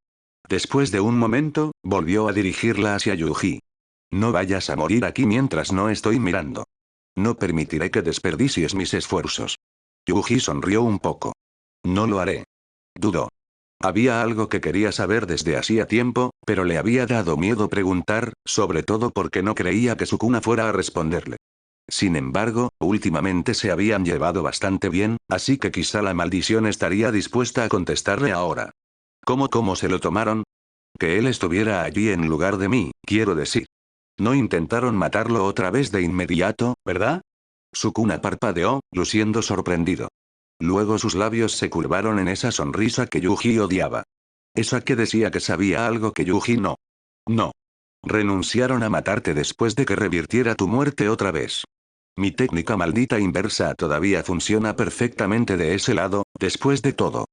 Después de un momento, volvió a dirigirla hacia Yuji. No vayas a morir aquí mientras no estoy mirando. No permitiré que desperdicies mis esfuerzos. Yuji sonrió un poco. No lo haré. Dudó. Había algo que quería saber desde hacía tiempo, pero le había dado miedo preguntar, sobre todo porque no creía que Sukuna fuera a responderle. Sin embargo, últimamente se habían llevado bastante bien, así que quizá la maldición estaría dispuesta a contestarle ahora. ¿Cómo se lo tomaron? Que él estuviera allí en lugar de mí, quiero decir. No intentaron matarlo otra vez de inmediato, ¿verdad? Sukuna parpadeó, luciendo sorprendido. Luego sus labios se curvaron en esa sonrisa que Yuji odiaba. Esa que decía que sabía algo que Yuji no. No. Renunciaron a matarte después de que revirtiera tu muerte otra vez. Mi técnica maldita inversa todavía funciona perfectamente de ese lado, después de todo.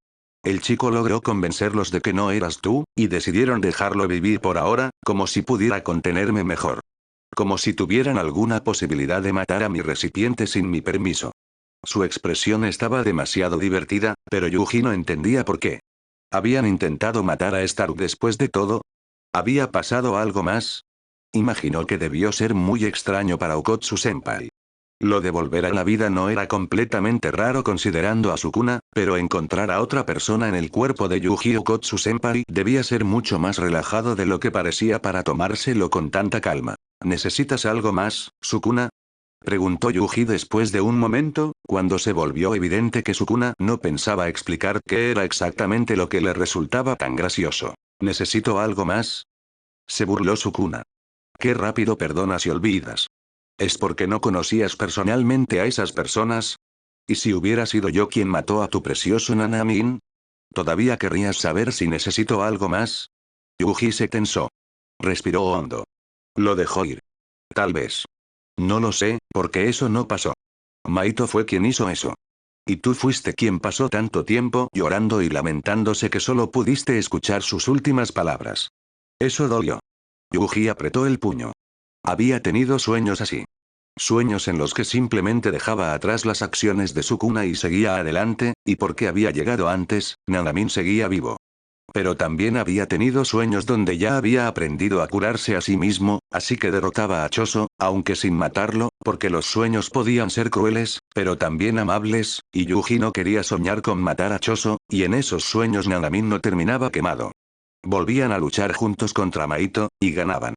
El chico logró convencerlos de que no eras tú, y decidieron dejarlo vivir por ahora, como si pudiera contenerme mejor. Como si tuvieran alguna posibilidad de matar a mi recipiente sin mi permiso. Su expresión estaba demasiado divertida, pero Yuji no entendía por qué. ¿Habían intentado matar a Stark después de todo? ¿Había pasado algo más? Imaginó que debió ser muy extraño para Okotsu-senpai. Lo de volver a la vida no era completamente raro considerando a Sukuna, pero encontrar a otra persona en el cuerpo de Yuji Okotsu-senpai debía ser mucho más relajado de lo que parecía para tomárselo con tanta calma. ¿Necesitas algo más, Sukuna? Preguntó Yuji después de un momento, cuando se volvió evidente que Sukuna no pensaba explicar qué era exactamente lo que le resultaba tan gracioso. ¿Necesito algo más? Se burló Sukuna. Qué rápido perdonas y olvidas. ¿Es porque no conocías personalmente a esas personas? ¿Y si hubiera sido yo quien mató a tu precioso Nanamin? ¿Todavía querrías saber si necesito algo más? Yuji se tensó. Respiró hondo. Lo dejó ir. Tal vez. No lo sé, porque eso no pasó. Maito fue quien hizo eso. Y tú fuiste quien pasó tanto tiempo llorando y lamentándose que solo pudiste escuchar sus últimas palabras. Eso dolió. Yuji apretó el puño. Había tenido sueños así. Sueños en los que simplemente dejaba atrás las acciones de Sukuna y seguía adelante, y porque había llegado antes, Nanamin seguía vivo. Pero también había tenido sueños donde ya había aprendido a curarse a sí mismo, así que derrotaba a Choso, aunque sin matarlo, porque los sueños podían ser crueles, pero también amables, y Yuji no quería soñar con matar a Choso, y en esos sueños Nanamin no terminaba quemado. Volvían a luchar juntos contra Maito, y ganaban.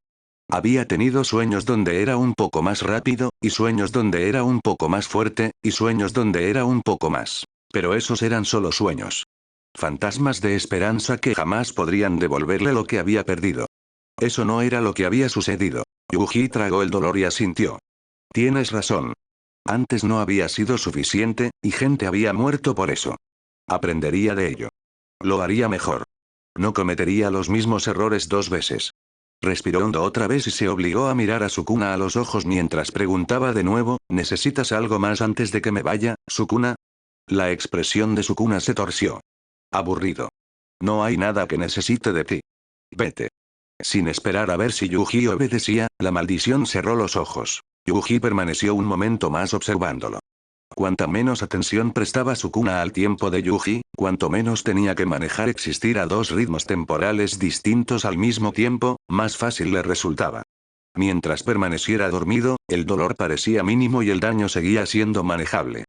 Había tenido sueños donde era un poco más rápido, y sueños donde era un poco más fuerte, y sueños donde era un poco más. Pero esos eran solo sueños. Fantasmas de esperanza que jamás podrían devolverle lo que había perdido. Eso no era lo que había sucedido. Yuji tragó el dolor y asintió. Tienes razón. Antes no había sido suficiente, y gente había muerto por eso. Aprendería de ello. Lo haría mejor. No cometería los mismos errores 2 veces. Respiró hondo otra vez y se obligó a mirar a Sukuna a los ojos mientras preguntaba de nuevo, ¿necesitas algo más antes de que me vaya, Sukuna? La expresión de Sukuna se torció. Aburrido. No hay nada que necesite de ti. Vete. Sin esperar a ver si Yuji obedecía, la maldición cerró los ojos. Yuji permaneció un momento más observándolo. Cuanta menos atención prestaba Sukuna al tiempo de Yuji, cuanto menos tenía que manejar existir a dos ritmos temporales distintos al mismo tiempo, más fácil le resultaba. Mientras permaneciera dormido, el dolor parecía mínimo y el daño seguía siendo manejable.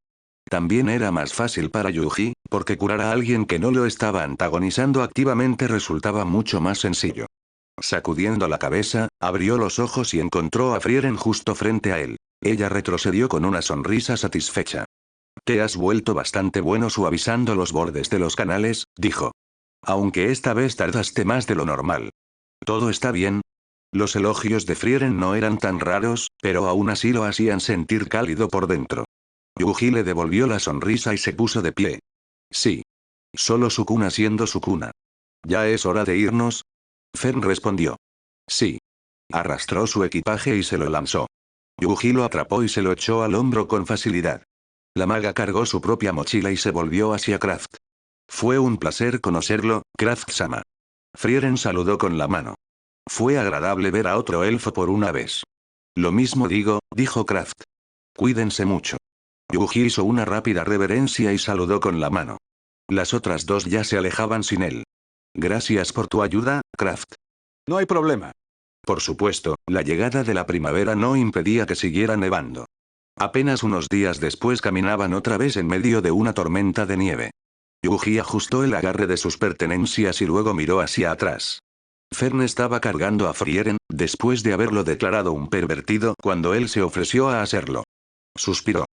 También era más fácil para Yuji, porque curar a alguien que no lo estaba antagonizando activamente resultaba mucho más sencillo. Sacudiendo la cabeza, abrió los ojos y encontró a Frieren justo frente a él. Ella retrocedió con una sonrisa satisfecha. Te has vuelto bastante bueno suavizando los bordes de los canales, dijo. Aunque esta vez tardaste más de lo normal. ¿Todo está bien? Los elogios de Frieren no eran tan raros, pero aún así lo hacían sentir cálido por dentro. Yuji le devolvió la sonrisa y se puso de pie. Sí. Solo Sukuna siendo Sukuna. ¿Ya es hora de irnos? Fern respondió. Sí. Arrastró su equipaje y se lo lanzó. Yuji lo atrapó y se lo echó al hombro con facilidad. La maga cargó su propia mochila y se volvió hacia Kraft. Fue un placer conocerlo, Kraft-sama. Frieren saludó con la mano. Fue agradable ver a otro elfo por una vez. Lo mismo digo, dijo Kraft. Cuídense mucho. Yuji hizo una rápida reverencia y saludó con la mano. Las otras dos ya se alejaban sin él. Gracias por tu ayuda, Kraft. No hay problema. Por supuesto, la llegada de la primavera no impedía que siguiera nevando. Apenas unos días después caminaban otra vez en medio de una tormenta de nieve. Yuji ajustó el agarre de sus pertenencias y luego miró hacia atrás. Fern estaba cargando a Frieren, después de haberlo declarado un pervertido cuando él se ofreció a hacerlo. Suspiró.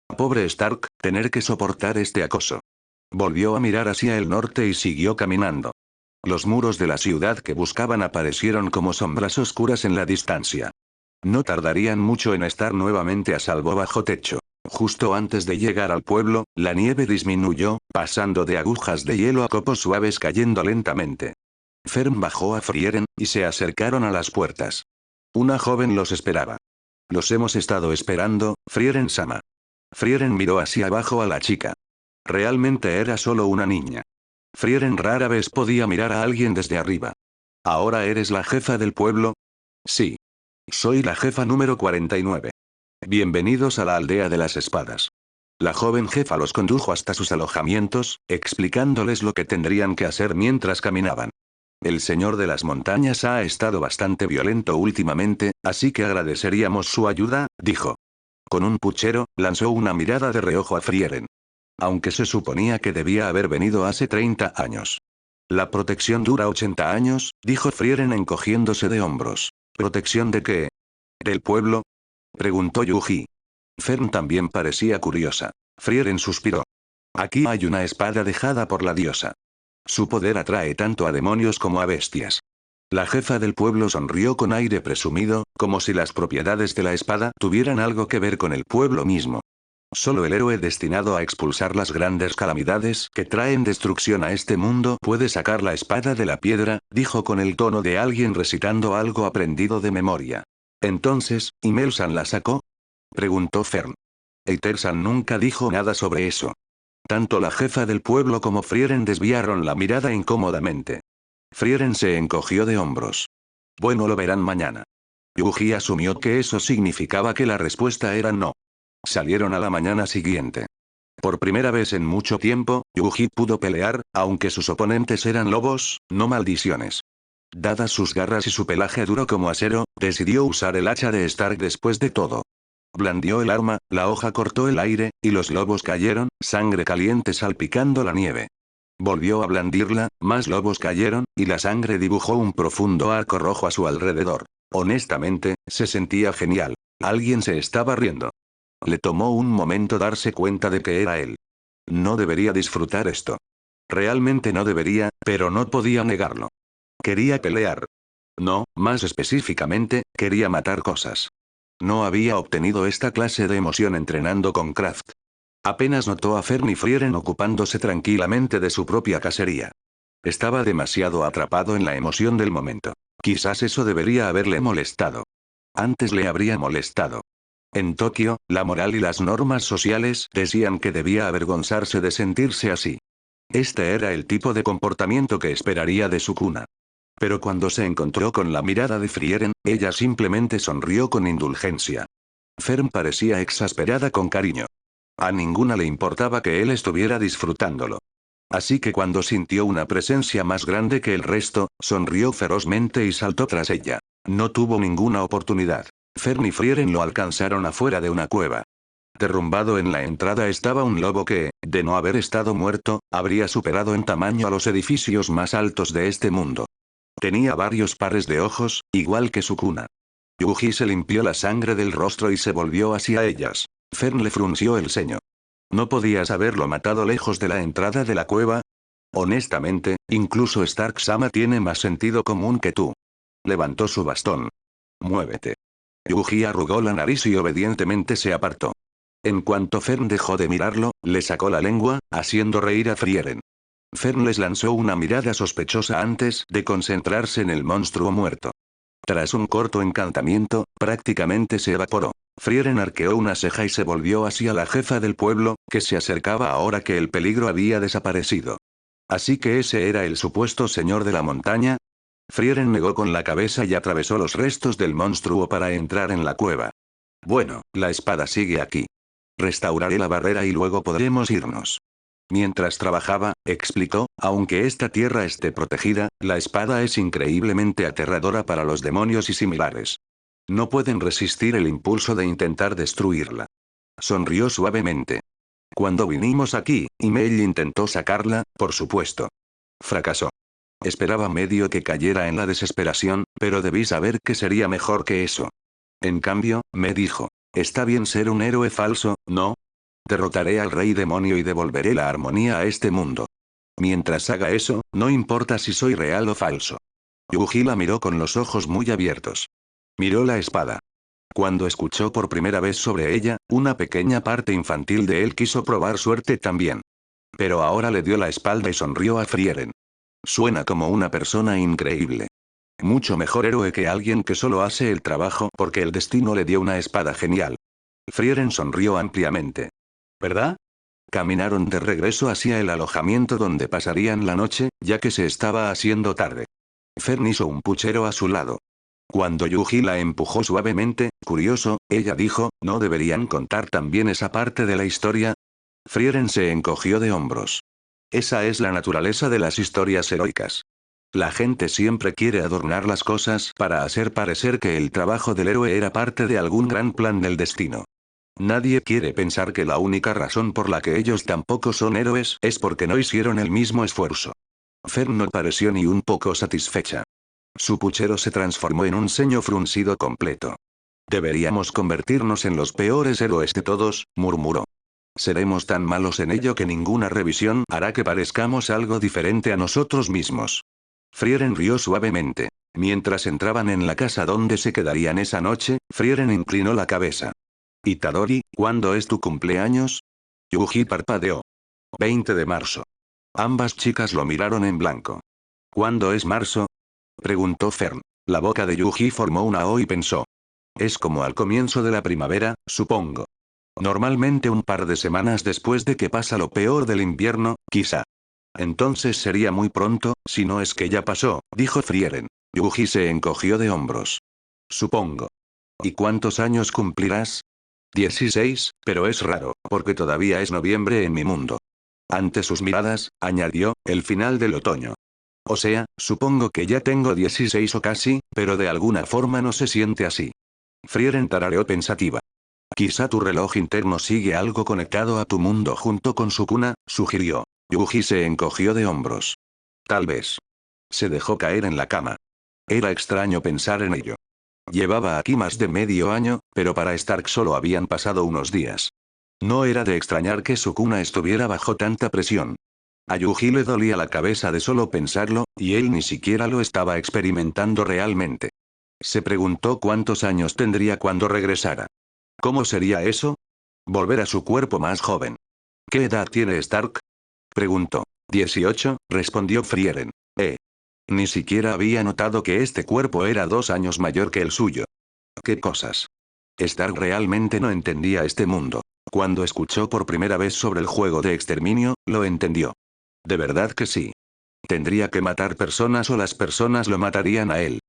Pobre Stark, tener que soportar este acoso. Volvió a mirar hacia el norte y siguió caminando. Los muros de la ciudad que buscaban aparecieron como sombras oscuras en la distancia. No tardarían mucho en estar nuevamente a salvo bajo techo. Justo antes de llegar al pueblo, la nieve disminuyó, pasando de agujas de hielo a copos suaves cayendo lentamente. Fern bajó a Frieren, y se acercaron a las puertas. Una joven los esperaba. Los hemos estado esperando, Frieren-sama. Frieren miró hacia abajo a la chica. Realmente era solo una niña. Frieren rara vez podía mirar a alguien desde arriba. ¿Ahora eres la jefa del pueblo? Sí. Soy la jefa número 49. Bienvenidos a la aldea de las espadas. La joven jefa los condujo hasta sus alojamientos, explicándoles lo que tendrían que hacer mientras caminaban. El señor de las montañas ha estado bastante violento últimamente, así que agradeceríamos su ayuda, dijo. Con un puchero, lanzó una mirada de reojo a Frieren. Aunque se suponía que debía haber venido hace 30 años. La protección dura 80 años, dijo Frieren encogiéndose de hombros. ¿Protección de qué? ¿Del pueblo? Preguntó Yuji. Fern también parecía curiosa. Frieren suspiró. Aquí hay una espada dejada por la diosa. Su poder atrae tanto a demonios como a bestias. La jefa del pueblo sonrió con aire presumido, como si las propiedades de la espada tuvieran algo que ver con el pueblo mismo. Solo el héroe destinado a expulsar las grandes calamidades que traen destrucción a este mundo puede sacar la espada de la piedra, dijo con el tono de alguien recitando algo aprendido de memoria. Entonces, ¿Imelsan la sacó? Preguntó Fern. Eiter-san nunca dijo nada sobre eso. Tanto la jefa del pueblo como Frieren desviaron la mirada incómodamente. Frieren se encogió de hombros. Bueno, lo verán mañana. Yuji asumió que eso significaba que la respuesta era no. Salieron a la mañana siguiente. Por primera vez en mucho tiempo, Yuji pudo pelear, aunque sus oponentes eran lobos, no maldiciones. Dadas sus garras y su pelaje duro como acero, decidió usar el hacha de Stark después de todo. Blandió el arma, la hoja cortó el aire, y los lobos cayeron, sangre caliente salpicando la nieve. Volvió a blandirla, más lobos cayeron, y la sangre dibujó un profundo arco rojo a su alrededor. Honestamente, se sentía genial. Alguien se estaba riendo. Le tomó un momento darse cuenta de que era él. No debería disfrutar esto. Realmente no debería, pero no podía negarlo. Quería pelear. No, más específicamente, quería matar cosas. No había obtenido esta clase de emoción entrenando con Kraft. Apenas notó a Fern y Frieren ocupándose tranquilamente de su propia cacería. Estaba demasiado atrapado en la emoción del momento. Quizás eso debería haberle molestado. Antes le habría molestado. En Tokio, la moral y las normas sociales decían que debía avergonzarse de sentirse así. Este era el tipo de comportamiento que esperaría de su cuna. Pero cuando se encontró con la mirada de Frieren, ella simplemente sonrió con indulgencia. Fern parecía exasperada con cariño. A ninguna le importaba que él estuviera disfrutándolo. Así que cuando sintió una presencia más grande que el resto, sonrió ferozmente y saltó tras ella. No tuvo ninguna oportunidad. Fern y Frieren lo alcanzaron afuera de una cueva. Derrumbado en la entrada estaba un lobo que, de no haber estado muerto, habría superado en tamaño a los edificios más altos de este mundo. Tenía varios pares de ojos, igual que su cuna. Yuji se limpió la sangre del rostro y se volvió hacia ellas. Fern le frunció el ceño. ¿No podías haberlo matado lejos de la entrada de la cueva? Honestamente, incluso Stark-sama tiene más sentido común que tú. Levantó su bastón. Muévete. Yuji arrugó la nariz y obedientemente se apartó. En cuanto Fern dejó de mirarlo, le sacó la lengua, haciendo reír a Frieren. Fern les lanzó una mirada sospechosa antes de concentrarse en el monstruo muerto. Tras un corto encantamiento, prácticamente se evaporó. Frieren arqueó una ceja y se volvió hacia la jefa del pueblo, que se acercaba ahora que el peligro había desaparecido. ¿Así que ese era el supuesto señor de la montaña? Frieren negó con la cabeza y atravesó los restos del monstruo para entrar en la cueva. Bueno, la espada sigue aquí. Restauraré la barrera y luego podremos irnos. Mientras trabajaba, explicó, aunque esta tierra esté protegida, la espada es increíblemente aterradora para los demonios y similares. No pueden resistir el impulso de intentar destruirla. Sonrió suavemente. Cuando vinimos aquí, Email intentó sacarla, por supuesto. Fracasó. Esperaba medio que cayera en la desesperación, pero debí saber que sería mejor que eso. En cambio, me dijo, está bien ser un héroe falso, ¿no? Derrotaré al rey demonio y devolveré la armonía a este mundo. Mientras haga eso, no importa si soy real o falso. Yuji la miró con los ojos muy abiertos. Miró la espada. Cuando escuchó por primera vez sobre ella, una pequeña parte infantil de él quiso probar suerte también. Pero ahora le dio la espalda y sonrió a Frieren. Suena como una persona increíble. Mucho mejor héroe que alguien que solo hace el trabajo porque el destino le dio una espada genial. Frieren sonrió ampliamente. ¿Verdad? Caminaron de regreso hacia el alojamiento donde pasarían la noche, ya que se estaba haciendo tarde. Fern hizo un puchero a su lado. Cuando Yuji la empujó suavemente, curioso, ella dijo, ¿no deberían contar también esa parte de la historia? Frieren se encogió de hombros. Esa es la naturaleza de las historias heroicas. La gente siempre quiere adornar las cosas para hacer parecer que el trabajo del héroe era parte de algún gran plan del destino. Nadie quiere pensar que la única razón por la que ellos tampoco son héroes es porque no hicieron el mismo esfuerzo. Fern no pareció ni un poco satisfecha. Su puchero se transformó en un ceño fruncido completo. Deberíamos convertirnos en los peores héroes de todos, murmuró. Seremos tan malos en ello que ninguna revisión hará que parezcamos algo diferente a nosotros mismos. Frieren rió suavemente. Mientras entraban en la casa donde se quedarían esa noche, Frieren inclinó la cabeza. Itadori, ¿cuándo es tu cumpleaños? Yuji parpadeó. 20 de marzo. Ambas chicas lo miraron en blanco. ¿Cuándo es marzo? Preguntó Fern. La boca de Yuji formó una O y pensó. Es como al comienzo de la primavera, supongo. Normalmente un par de semanas después de que pasa lo peor del invierno, quizá. Entonces sería muy pronto, si no es que ya pasó, dijo Frieren. Yuji se encogió de hombros. Supongo. ¿Y cuántos años cumplirás? 16, pero es raro, porque todavía es noviembre en mi mundo. Ante sus miradas, añadió, el final del otoño. O sea, supongo que ya tengo 16 o casi, pero de alguna forma no se siente así. Frieren tarareó pensativa. Quizá tu reloj interno sigue algo conectado a tu mundo junto con su cuna, sugirió. Yuji se encogió de hombros. Tal vez. Se dejó caer en la cama. Era extraño pensar en ello. Llevaba aquí más de medio año, pero para Stark solo habían pasado unos días. No era de extrañar que su cuna estuviera bajo tanta presión. A Yuji le dolía la cabeza de solo pensarlo, y él ni siquiera lo estaba experimentando realmente. Se preguntó cuántos años tendría cuando regresara. ¿Cómo sería eso? Volver a su cuerpo más joven. ¿Qué edad tiene Stark? Preguntó. 18, respondió Frieren. Ni siquiera había notado que este cuerpo era 2 años mayor que el suyo. ¿Qué cosas? Stark realmente no entendía este mundo. Cuando escuchó por primera vez sobre el juego de exterminio, lo entendió. De verdad que sí. Tendría que matar personas o las personas lo matarían a él.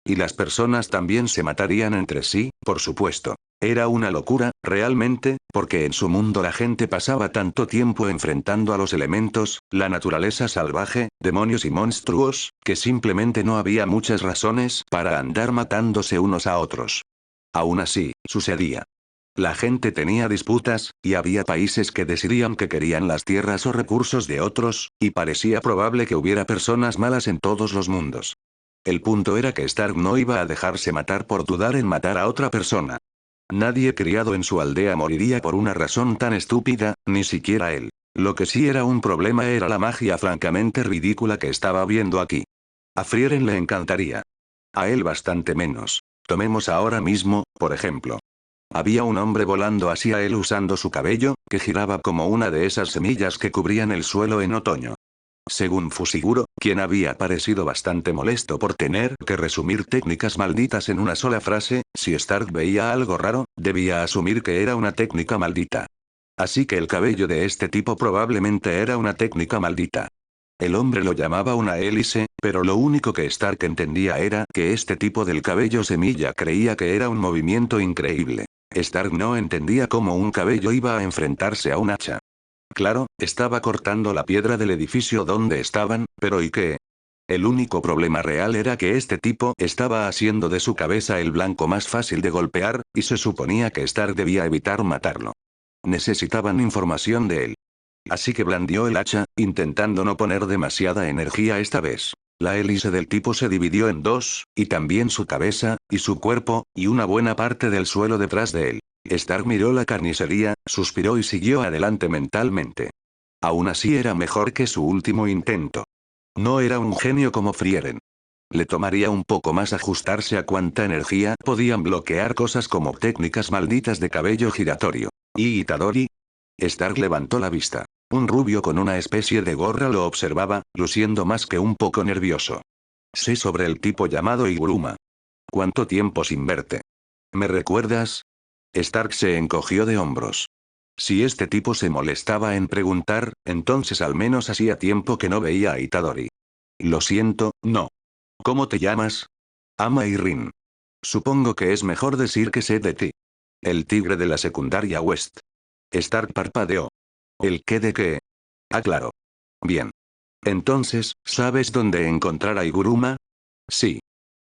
Y las personas también se matarían entre sí, por supuesto. Era una locura, realmente, porque en su mundo la gente pasaba tanto tiempo enfrentando a los elementos, la naturaleza salvaje, demonios y monstruos, que simplemente no había muchas razones para andar matándose unos a otros. Aún así, sucedía. La gente tenía disputas, y había países que decidían que querían las tierras o recursos de otros, y parecía probable que hubiera personas malas en todos los mundos. El punto era que Stark no iba a dejarse matar por dudar en matar a otra persona. Nadie criado en su aldea moriría por una razón tan estúpida, ni siquiera él. Lo que sí era un problema era la magia francamente ridícula que estaba viendo aquí. A Frieren le encantaría. A él bastante menos. Tomemos ahora mismo, por ejemplo. Había un hombre volando hacia él usando su cabello, que giraba como una de esas semillas que cubrían el suelo en otoño. Según Fushiguro, quien había parecido bastante molesto por tener que resumir técnicas malditas en una sola frase, si Stark veía algo raro, debía asumir que era una técnica maldita. Así que el cabello de este tipo probablemente era una técnica maldita. El hombre lo llamaba una hélice, pero lo único que Stark entendía era que este tipo del cabello semilla creía que era un movimiento increíble. Stark no entendía cómo un cabello iba a enfrentarse a un hacha. Claro, estaba cortando la piedra del edificio donde estaban, pero ¿y qué? El único problema real era que este tipo estaba haciendo de su cabeza el blanco más fácil de golpear, y se suponía que Stark debía evitar matarlo. Necesitaban información de él. Así que blandió el hacha, intentando no poner demasiada energía esta vez. La hélice del tipo se dividió en dos, y también su cabeza, y su cuerpo, y una buena parte del suelo detrás de él. Stark miró la carnicería, suspiró y siguió adelante mentalmente. Aún así era mejor que su último intento. No era un genio como Frieren. Le tomaría un poco más ajustarse a cuánta energía podían bloquear cosas como técnicas malditas de cabello giratorio. ¿Y Itadori? Stark levantó la vista. Un rubio con una especie de gorra lo observaba, luciendo más que un poco nervioso. Sé sobre el tipo llamado Iguruma. ¿Cuánto tiempo sin verte? ¿Me recuerdas? Stark se encogió de hombros. Si este tipo se molestaba en preguntar, entonces al menos hacía tiempo que no veía a Itadori. Lo siento, no. ¿Cómo te llamas? Ama Rin. Supongo que es mejor decir que sé de ti. El tigre de la secundaria West. Stark parpadeó. ¿El qué de qué? Ah, claro. Bien. Entonces, ¿sabes dónde encontrar a Iguruma? Sí.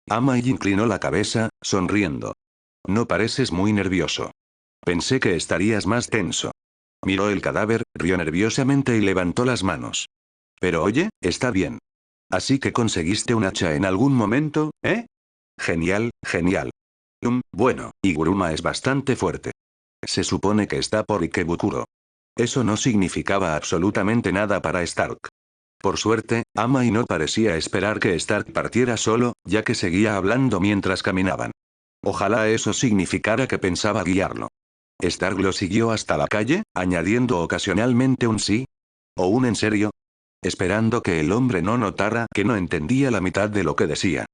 Ama inclinó la cabeza, sonriendo. No pareces muy nervioso. Pensé que estarías más tenso. Miró el cadáver, rió nerviosamente y levantó las manos. Pero oye, está bien. Así que conseguiste un hacha en algún momento, ¿eh? Genial, genial. Bueno, Iguruma es bastante fuerte. Se supone que está por Ikebukuro. Eso no significaba absolutamente nada para Stark. Por suerte, Amai no parecía esperar que Stark partiera solo, ya que seguía hablando mientras caminaban. Ojalá eso significara que pensaba guiarlo. Stark lo siguió hasta la calle, añadiendo ocasionalmente un sí. O un en serio. Esperando que el hombre no notara que no entendía la mitad de lo que decía.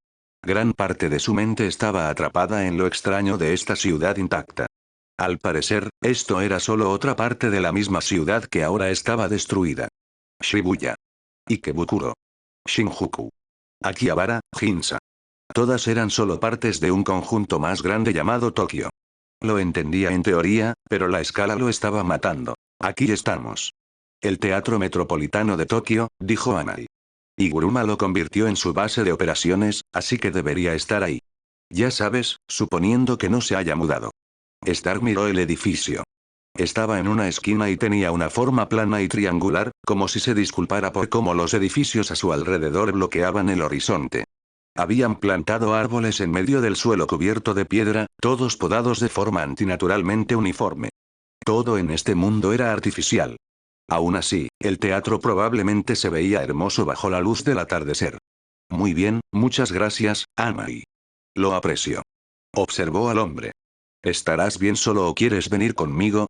Gran parte de su mente estaba atrapada en lo extraño de esta ciudad intacta. Al parecer, esto era solo otra parte de la misma ciudad que ahora estaba destruida. Shibuya. Ikebukuro. Shinjuku. Akihabara, Ginza. Todas eran solo partes de un conjunto más grande llamado Tokio. Lo entendía en teoría, pero la escala lo estaba matando. Aquí estamos. El Teatro Metropolitano de Tokio, dijo Amai. Iguruma lo convirtió en su base de operaciones, así que debería estar ahí. Ya sabes, suponiendo que no se haya mudado. Stark miró el edificio. Estaba en una esquina y tenía una forma plana y triangular, como si se disculpara por cómo los edificios a su alrededor bloqueaban el horizonte. Habían plantado árboles en medio del suelo cubierto de piedra, todos podados de forma antinaturalmente uniforme. Todo en este mundo era artificial. Aún así, el teatro probablemente se veía hermoso bajo la luz del atardecer. Muy bien, muchas gracias, Amai. Lo aprecio. Observó al hombre. ¿Estarás bien solo o quieres venir conmigo?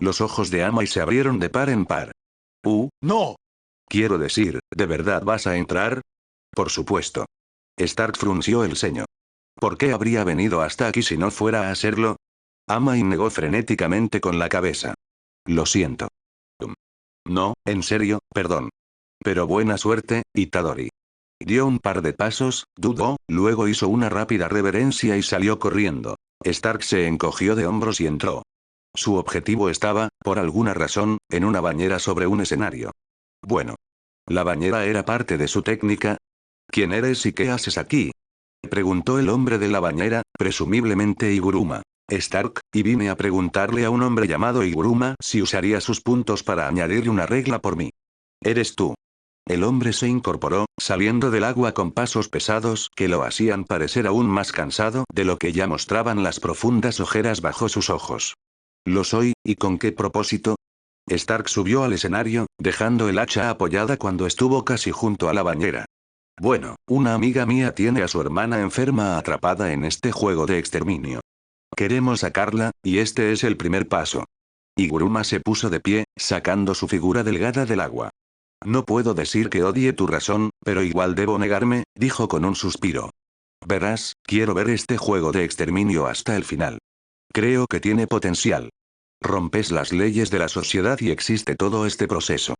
Los ojos de Amai se abrieron de par en par. No. Quiero decir, ¿de verdad vas a entrar? Por supuesto. Stark frunció el ceño. ¿Por qué habría venido hasta aquí si no fuera a hacerlo? Amai negó frenéticamente con la cabeza. Lo siento. No, en serio, perdón. Pero buena suerte, Itadori. Dio un par de pasos, dudó, luego hizo una rápida reverencia y salió corriendo. Stark se encogió de hombros y entró. Su objetivo estaba, por alguna razón, en una bañera sobre un escenario. Bueno. ¿La bañera era parte de su técnica? ¿Quién eres y qué haces aquí? Preguntó el hombre de la bañera, presumiblemente Iguruma. Stark, y vine a preguntarle a un hombre llamado Iguruma si usaría sus puntos para añadirle una regla por mí. ¿Eres tú? El hombre se incorporó, saliendo del agua con pasos pesados que lo hacían parecer aún más cansado de lo que ya mostraban las profundas ojeras bajo sus ojos. Lo soy, ¿y con qué propósito? Stark subió al escenario, dejando el hacha apoyada cuando estuvo casi junto a la bañera. Bueno, una amiga mía tiene a su hermana enferma atrapada en este juego de exterminio. Queremos sacarla, y este es el primer paso. Iguruma se puso de pie, sacando su figura delgada del agua. No puedo decir que odie tu razón, pero igual debo negarme, dijo con un suspiro. Verás, quiero ver este juego de exterminio hasta el final. Creo que tiene potencial. Rompes las leyes de la sociedad y existe todo este proceso.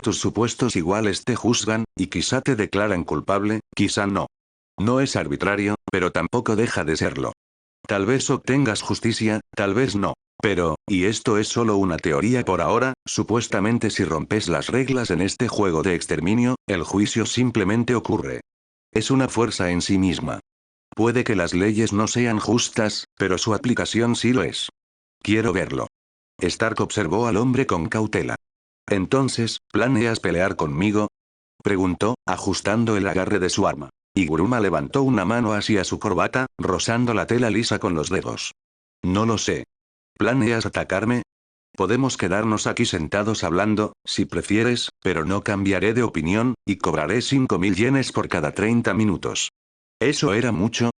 Tus supuestos iguales te juzgan, y quizá te declaran culpable, quizá no. No es arbitrario, pero tampoco deja de serlo. Tal vez obtengas justicia, tal vez no. Pero, y esto es solo una teoría por ahora, supuestamente si rompes las reglas en este juego de exterminio, el juicio simplemente ocurre. Es una fuerza en sí misma. Puede que las leyes no sean justas, pero su aplicación sí lo es. Quiero verlo. Stark observó al hombre con cautela. Entonces, ¿planeas pelear conmigo? Preguntó, ajustando el agarre de su arma. Iguruma levantó una mano hacia su corbata, rozando la tela lisa con los dedos. No lo sé. ¿Planeas atacarme? Podemos quedarnos aquí sentados hablando, si prefieres, pero no cambiaré de opinión, y cobraré 5000 yenes por cada 30 minutos. ¿Eso era mucho?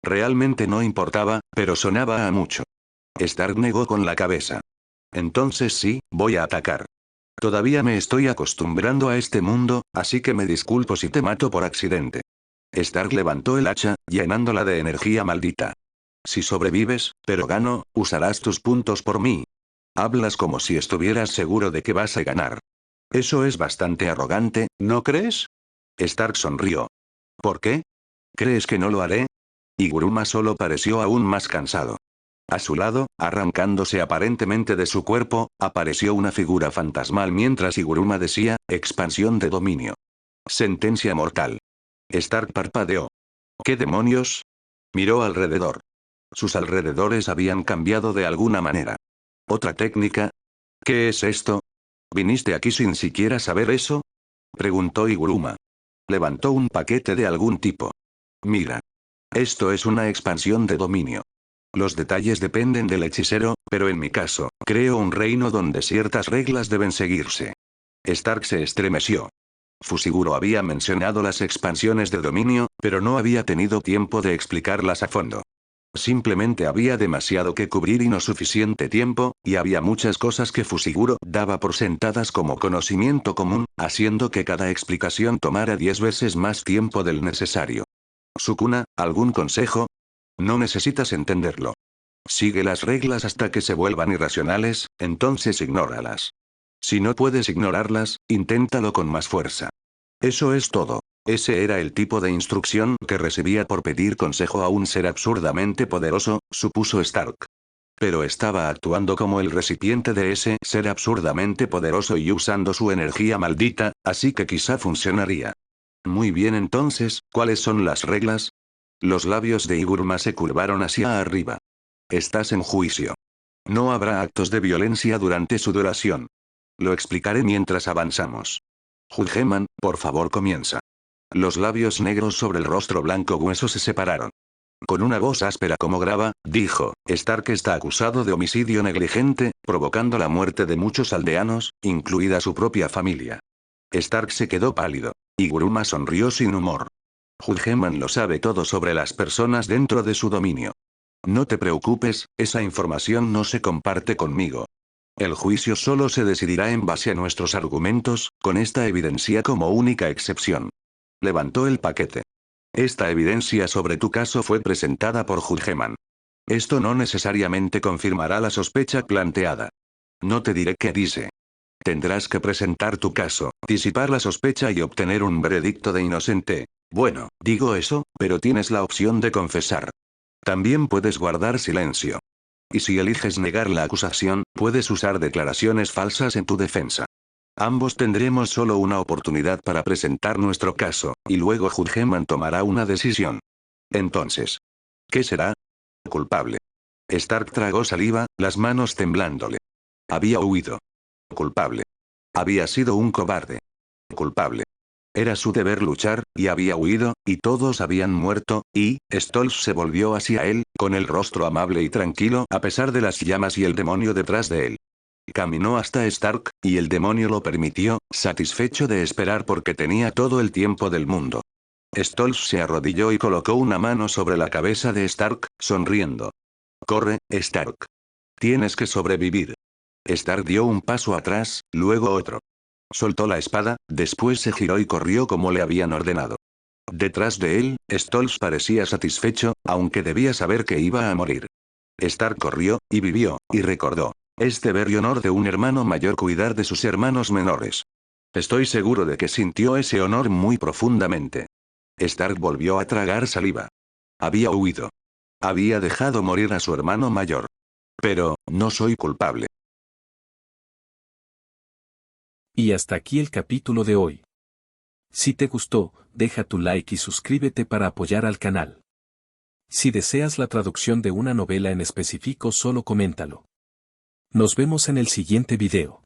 Realmente no importaba, pero sonaba a mucho. Stark negó con la cabeza. Entonces sí, voy a atacar. Todavía me estoy acostumbrando a este mundo, así que me disculpo si te mato por accidente. Stark levantó el hacha, llenándola de energía maldita. Si sobrevives, pero gano, usarás tus puntos por mí. Hablas como si estuvieras seguro de que vas a ganar. Eso es bastante arrogante, ¿no crees? Stark sonrió. ¿Por qué? ¿Crees que no lo haré? Iguruma solo pareció aún más cansado. A su lado, arrancándose aparentemente de su cuerpo, apareció una figura fantasmal mientras Iguruma decía, expansión de dominio. Sentencia mortal. Stark parpadeó. ¿Qué demonios? Miró alrededor. Sus alrededores habían cambiado de alguna manera. ¿Otra técnica? ¿Qué es esto? ¿Viniste aquí sin siquiera saber eso? Preguntó Iguruma. Levantó un paquete de algún tipo. Mira. Esto es una expansión de dominio. Los detalles dependen del hechicero, pero en mi caso, creo un reino donde ciertas reglas deben seguirse. Stark se estremeció. Fusiguro había mencionado las expansiones de dominio, pero no había tenido tiempo de explicarlas a fondo. Simplemente había demasiado que cubrir y no suficiente tiempo, y había muchas cosas que Fusiguro daba por sentadas como conocimiento común, haciendo que cada explicación tomara 10 veces más tiempo del necesario. Sukuna, ¿algún consejo? No necesitas entenderlo. Sigue las reglas hasta que se vuelvan irracionales, entonces ignóralas. Si no puedes ignorarlas, inténtalo con más fuerza. Eso es todo. Ese era el tipo de instrucción que recibía por pedir consejo a un ser absurdamente poderoso, supuso Stark. Pero estaba actuando como el recipiente de ese ser absurdamente poderoso y usando su energía maldita, así que quizá funcionaría. Muy bien, entonces, ¿cuáles son las reglas? Los labios de Iguruma se curvaron hacia arriba. Estás en juicio. No habrá actos de violencia durante su duración. Lo explicaré mientras avanzamos. Judgeman, por favor, comienza. Los labios negros sobre el rostro blanco hueso se separaron. Con una voz áspera como grava, dijo, Stark está acusado de homicidio negligente, provocando la muerte de muchos aldeanos, incluida su propia familia. Stark se quedó pálido. Iguruma sonrió sin humor. Judgeman lo sabe todo sobre las personas dentro de su dominio. No te preocupes, esa información no se comparte conmigo. El juicio solo se decidirá en base a nuestros argumentos, con esta evidencia como única excepción. Levantó el paquete. Esta evidencia sobre tu caso fue presentada por Judgeman. Esto no necesariamente confirmará la sospecha planteada. No te diré qué dice. Tendrás que presentar tu caso, disipar la sospecha y obtener un veredicto de inocente. Bueno, digo eso, pero tienes la opción de confesar. También puedes guardar silencio. Y si eliges negar la acusación, puedes usar declaraciones falsas en tu defensa. Ambos tendremos solo una oportunidad para presentar nuestro caso, y luego Judgeman tomará una decisión. Entonces, ¿qué será? Culpable. Stark tragó saliva, las manos temblándole. Había huido. Culpable. Había sido un cobarde. Culpable. Era su deber luchar, y había huido, y todos habían muerto, y, Stolz se volvió hacia él, con el rostro amable y tranquilo a pesar de las llamas y el demonio detrás de él. Caminó hasta Stark, y el demonio lo permitió, satisfecho de esperar porque tenía todo el tiempo del mundo. Stolz se arrodilló y colocó una mano sobre la cabeza de Stark, sonriendo. Corre, Stark. Tienes que sobrevivir. Stark dio un paso atrás, luego otro. Soltó la espada, después se giró y corrió como le habían ordenado. Detrás de él, Stolz parecía satisfecho, aunque debía saber que iba a morir. Stark corrió, y vivió, y recordó. Es deber y honor de un hermano mayor cuidar de sus hermanos menores. Estoy seguro de que sintió ese honor muy profundamente. Stark volvió a tragar saliva. Había huido. Había dejado morir a su hermano mayor. Pero, no soy culpable. Y hasta aquí el capítulo de hoy. Si te gustó, deja tu like y suscríbete para apoyar al canal. Si deseas la traducción de una novela en específico, solo coméntalo. Nos vemos en el siguiente video.